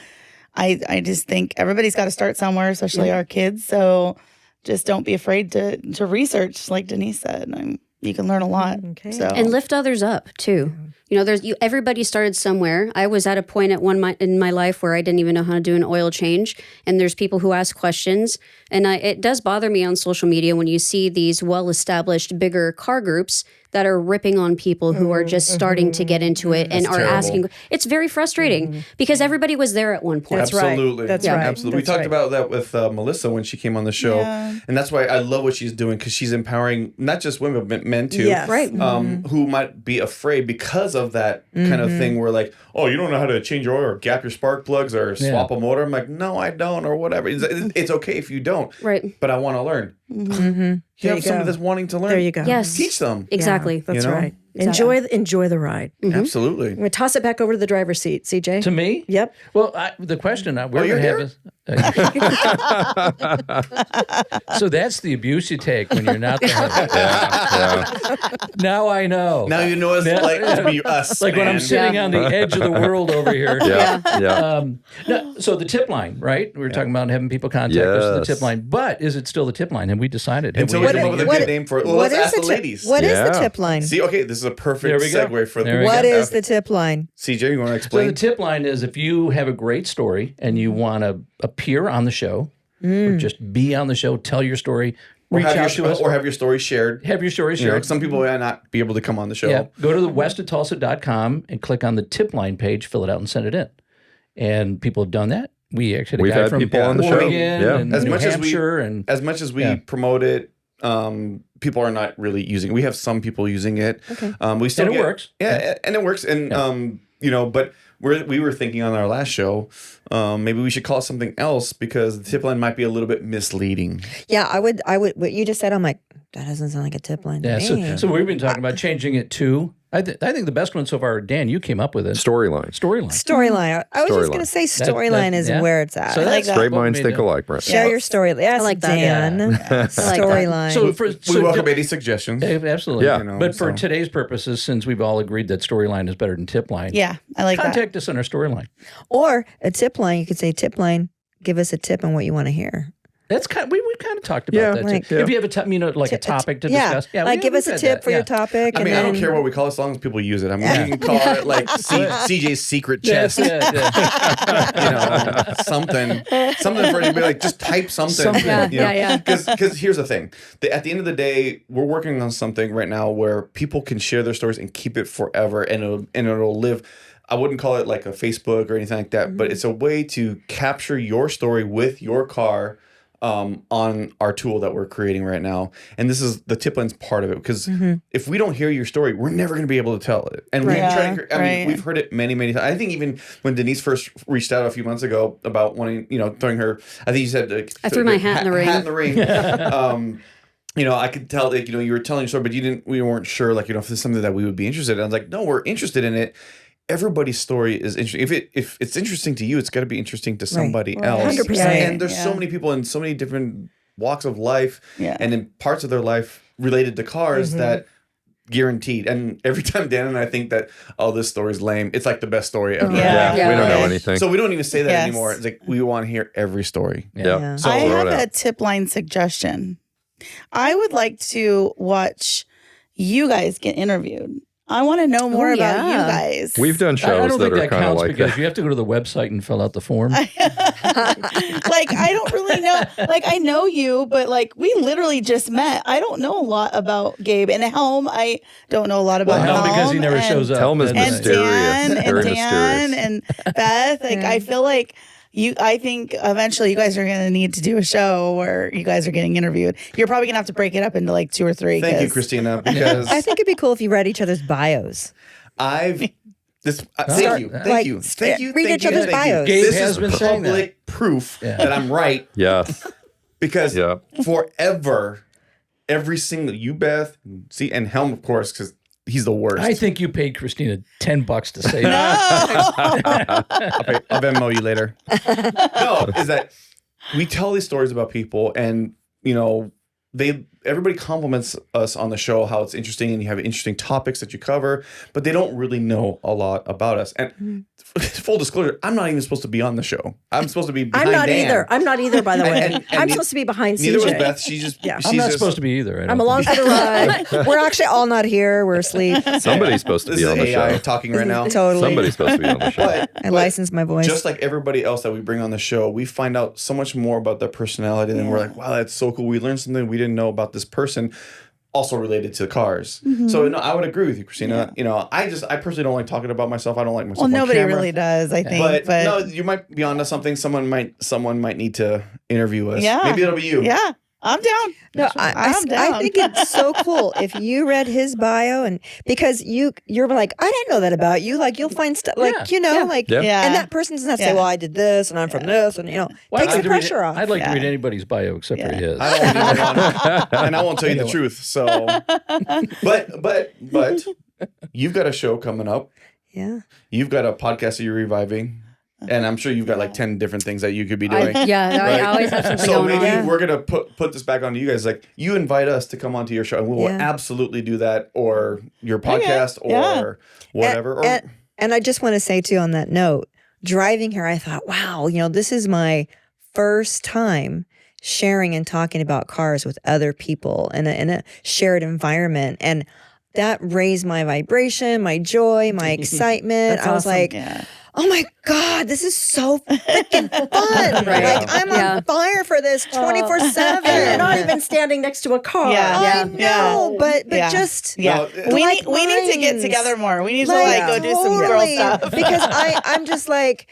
I just think everybody's got to start somewhere, especially our kids. So just don't be afraid to research, like Denise said. You can learn a lot. Okay. So. And lift others up too. You know, everybody started somewhere. I was at a point in my life where I didn't even know how to do an oil change. And there's people who ask questions. And it does bother me on social media when you see these well-established, bigger car groups that are ripping on people who are just starting to get into it and are asking. It's very frustrating because everybody was there at one point. That's right. Absolutely. That's right. Absolutely. That's we talked right. about that with Melissa when she came on the show. Yeah. And that's why I love what she's doing, because she's empowering not just women, but men too. Yes. Right. Who might be afraid because of that kind of thing where like, oh, you don't know how to change your oil or gap your spark plugs or swap a motor. I'm like, no, I don't, or whatever. It's okay if you don't. Right. But I want to learn. You have somebody that's wanting to learn. There you go. Yes. Teach them. Exactly. That's You know? right. Enjoy the ride. Absolutely. I'm going to toss it back over to the driver's seat, CJ. To me? Yep. Well, the question we're you're going to have is... So that's the abuse you take when you're not the husband. Now I know. Now you know what it's like to be us. Like when I'm man. sitting on the edge of the world over here. Yeah. No, so the tip line, right? We were talking about having people contact us at the tip Yes. line. But is it still the tip line? Have we decided? Have Until we we come up with a good name for it. Well, let's ask the ladies. What is the Yeah. tip line? See, okay, this is a perfect There we go. segue for There we What go. is the tip line? CJ, you want to So explain? the tip line is if you have a great story and you want to appear on the show or just be on the show, tell your story, reach out to us. Or have your story shared. Have your story You know, shared. some people might not be able to come on the show. Yeah. Go to the westofTulsa.com and click on the tip line page, fill it out and send it in. And people have done that. We actually We've had a guy had from people on the show. Oregon Yeah. and As New much as we- Hampshire and As much as we Yeah. promote it, people are not really using it. We have some people using it. Okay. We still And it get- works. Yeah, and it works. And but we were thinking on our last show, maybe we should call it something else because the tip line might be a little bit misleading. Yeah, I would. What you just said, I'm like, that doesn't sound like a tip line. yeah. to me. So we've been talking about changing it to. I think the best one so far, Dan, you came up with it. Storyline. Storyline. Storyline. I was just Storyline. going to say storyline is yeah. where it's at. So that's Great what minds made think it. alike, Brent. Share your story. Yes, like that. Dan. Storyline. So for We welcome any suggestions. absolutely. Yeah. You know, But for so. today's purposes, since we've all agreed that storyline is better than tip line, Yeah, I like that. contact us on our storyline. Or a tip line. You could say tip line. Give us a tip on what you want to hear. That's kind. We've kind of talked about Yeah, that. like- too. If you have a a topic to discuss, like give us a tip for your topic. I mean, and I don't then- care what we call it as long as people use it. I mean, we can call it like CJ's secret chest. Something for it to be like, just type something. Something. Yeah. Because here's the thing: at the end of the day, we're working on something right now where people can share their stories and keep it forever, and it'll live. I wouldn't call it like a Facebook or anything like that, but it's a way to capture your story with your car. On our tool that we're creating right now. And this is the tip line's part of it because if we don't hear your story, we're never going to be able to tell it. And we've heard it many, many times. I think even when Denise first reached out a few months ago about wanting, throwing her, I think you said, I threw my hat in the ring. Hat in the ring. I could tell that, you were telling your story, but we weren't sure, if this is something that we would be interested in. I was like, no, we're interested in it. Everybody's story is interesting. If it's interesting to you, it's got to be interesting to somebody else. 100%. And there's so many people in so many different walks of life and in parts of their life related to cars that guaranteed. And every time Dan and I think that, this story's lame, it's like the best story ever. Yeah, we don't know anything. So we don't even say that Yes. anymore. It's like we want to hear every story. Yeah. So I throw have it a out. tip line suggestion. I would like to watch you guys get interviewed. I want to know more about you guys. We've done I shows don't that think are that kind of counts like because that. you have to go to the website and fill out the form. I don't really know. I know you, but we literally just met. I don't know a lot about Gabe and Helm. I don't know a lot about Well, no, Helm. because he never and- shows up. Helm is And- And mysterious. Dan Very and Dan mysterious. and Beth. I feel like I think eventually you guys are going to need to do a show where you guys are getting interviewed. You're probably going to have to break it up into like 2 or 3. Thank you, Christina, because I think it'd be cool if you read each other's bios. thank you. Read each other's bios. Gabe This has is been saying that. public proof that I'm right. Yes. Because Yeah. forever, every single you, Beth, and Helm, of course, because he's the worst. I think you paid Christina $10 to say that. I'll Venmo you later. No, is that we tell these stories about people, and everybody compliments us on the show how it's interesting and you have interesting topics that you cover, but they don't really know a lot about us. And full disclosure, I'm not even supposed to be on the show. I'm supposed to be behind I'm not Dan. either. I'm not either, by the way. And I'm supposed to be behind CJ. Neither was Beth. She's just I'm not supposed to be either. I'm along for the ride. We're actually all not here. We're asleep. Somebody's supposed to This be is on the AI show. talking right now. Totally. Somebody's supposed to be on the show. I licensed my voice. Just like everybody else that we bring on the show, we find out so much more about their personality, and we're like, wow, that's so cool. We learned something we didn't know about this person, also related to cars. So no, I would agree with you, Christina. I personally don't like talking about myself. I don't like myself. Well, on nobody camera. really does, I think. But, But no, you might be onto something. Someone might need to interview us. Yeah. Maybe it'll be you. yeah, I'm down. No, I'm down. I think it's so cool if you read his bio, and because you're like, I didn't know that about you. Like you'll find stuff like like Yeah. Yeah. and that person doesn't have to say, Yeah. well, I did this and I'm from this, and Well, takes the pressure off. I'd like to Yeah. read anybody's bio except for his. I don't even want to, and I won't tell you the truth. So, but you've got a show coming up. Yeah. You've got a podcast that you're reviving. And I'm sure you've got like 10 different things that you could be doing. I always have something So going maybe on. we're gonna put this back onto you guys. Like you invite us to come onto your show, and we will Yeah. absolutely do that, or your podcast, Yeah. or whatever. And I just want to say too, on that note, driving here, I thought, wow, this is my first time sharing and talking about cars with other people in a shared environment, and that raised my vibration, my joy, my excitement. That's I was awesome. like, Yeah. oh my God, this is so freaking fun. Right. Like I'm Yeah. on fire for this 24/7. And you're not even standing next to a car. Yeah. I know, but Yeah. just Yeah, No, we like need to get minds. together more. We need to like go do some girl totally. stuff. Because I'm just like,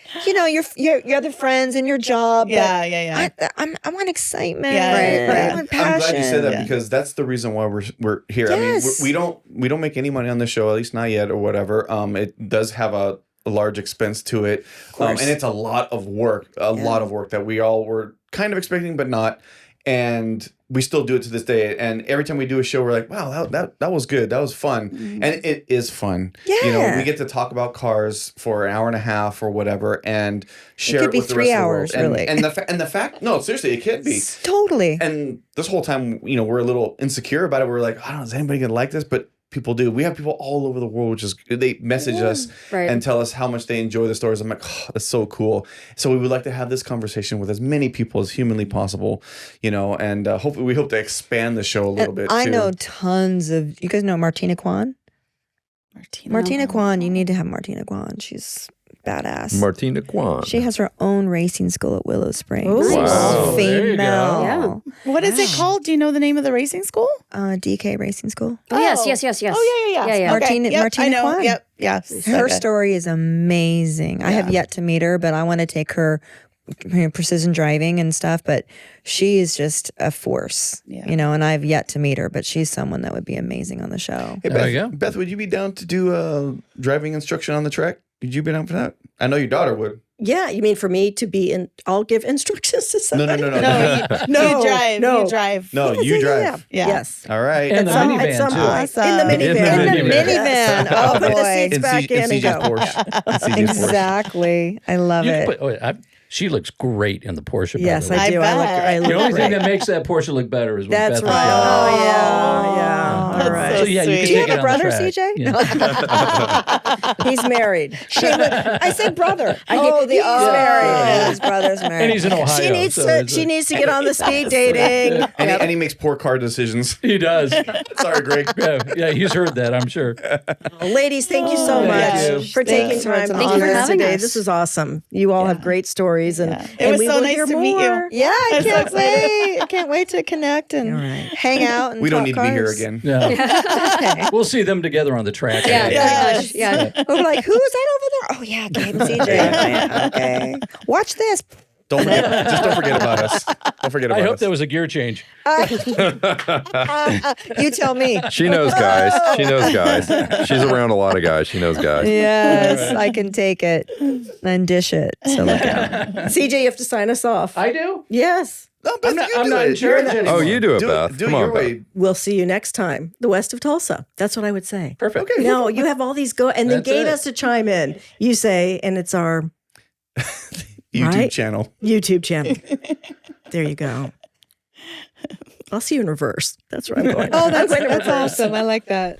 your other friends and your job. but Yeah. I want excitement. Yeah, right. I Yeah. want passion. I'm glad you said that Yeah. because that's the reason why we're here. I mean, Yes. we don't make any money on this show, at least not yet, or whatever. It does have a large expense to it, and it's a lot of work. Lot of work that we all were kind of expecting, but not. And we still do it to this day. And every time we do a show, we're like, wow, that was good. That was fun. And it is fun. Yeah. We get to talk about cars for an hour and a half or whatever and share could be with the 3 rest hours, of the world. really. And the fact, no, seriously, it can be. Totally. And this whole time, we're a little insecure about it. We're like, I don't know, is anybody gonna like this? But people do. We have people all over the world, which is they message us Right. and tell us how much they enjoy the stories. I'm like, oh, that's so cool. So we would like to have this conversation with as many people as humanly possible, and hopefully we hope to expand the show a little bit. I too. know tons of you guys know Martina Kwan. Martina Kwan, you need to have Martina Kwan. She's badass. Martina Kwan. She has her own racing school at Willow Springs. Ooh. Wow. There you go. Female. What is it called? Do you know the name of the racing school? DK Racing School. Oh, yes. Oh yeah. Yeah. Martina- Yep, Martina I know. Kwan. Yep. Yeah. Her Okay. story is amazing. I have yet to meet her, but I want to take her precision driving and stuff. But she is just a force, Yeah. and I've yet to meet her, but she's someone that would be amazing on the show. Hey, There you go. Beth, would you be down to do driving instruction on the track? Could you be down for that? I know your daughter would. Yeah, you mean for me to be in? I'll give instructions to No, somebody. no. You drive. no. You drive. No, you drive. Yeah. Yes. All right. And the At minivan, some too. point. Awesome. In the In the minivan. minivan. Yes. Oh, I'll put the boy. seats back in and CJ's go. Porsche. And CJ's Porsche. Exactly. I love You it. can put- she looks great in the Porsche. by Yes, the way. I do. I look. bet. I The look only thing great. that makes that Porsche look better is when That's Beth right. is on. Oh yeah. All That's right. So yeah, you can Do you take have it a on the brother, track. CJ? Yeah. He's married. I said brother. He's married. His brother's married. And he's in Ohio. She needs so to. it's She needs to get on the speed dating. And he makes poor car decisions. He does. Sorry, Greg. Yeah, he's heard that, I'm sure. Ladies, thank you so Thank much you. for taking Thanks. time It's to an be honor. here having today. us. This is awesome. You all have great stories, and, Yeah. It and was we so will nice hear to meet you. more. Yeah, I I'm so can't excited. wait. I can't wait to connect and hang out. And We don't talk need to be here cars. again. Yeah. We'll see them together on the track. Yeah. Yes. Yeah. We're like, who is that over there? Oh yeah, Gabe and CJ. Yeah, okay. Watch this. Don't forget about us. Don't forget about I hope us. that was a gear change. You tell me. She knows guys. She knows guys. She's around a lot of guys. She knows guys. Yes, I can take it and dish it. So look out. CJ, you have to sign us off. I do. Yes. No, Beth, you I'm do not in it. charge anymore. Oh, you do it, Do Beth. it, do Come it on, your Beth. way. We'll see you next time. The west of Tulsa. That's what I would say. Perfect. Okay. No, you have all these and then That's Gabe it. has to chime in. You say, and it's our YouTube Right? channel. YouTube channel. There you go. I'll see you in reverse. That's where I'm going. Oh, I'm going in that's reverse. awesome. I like that.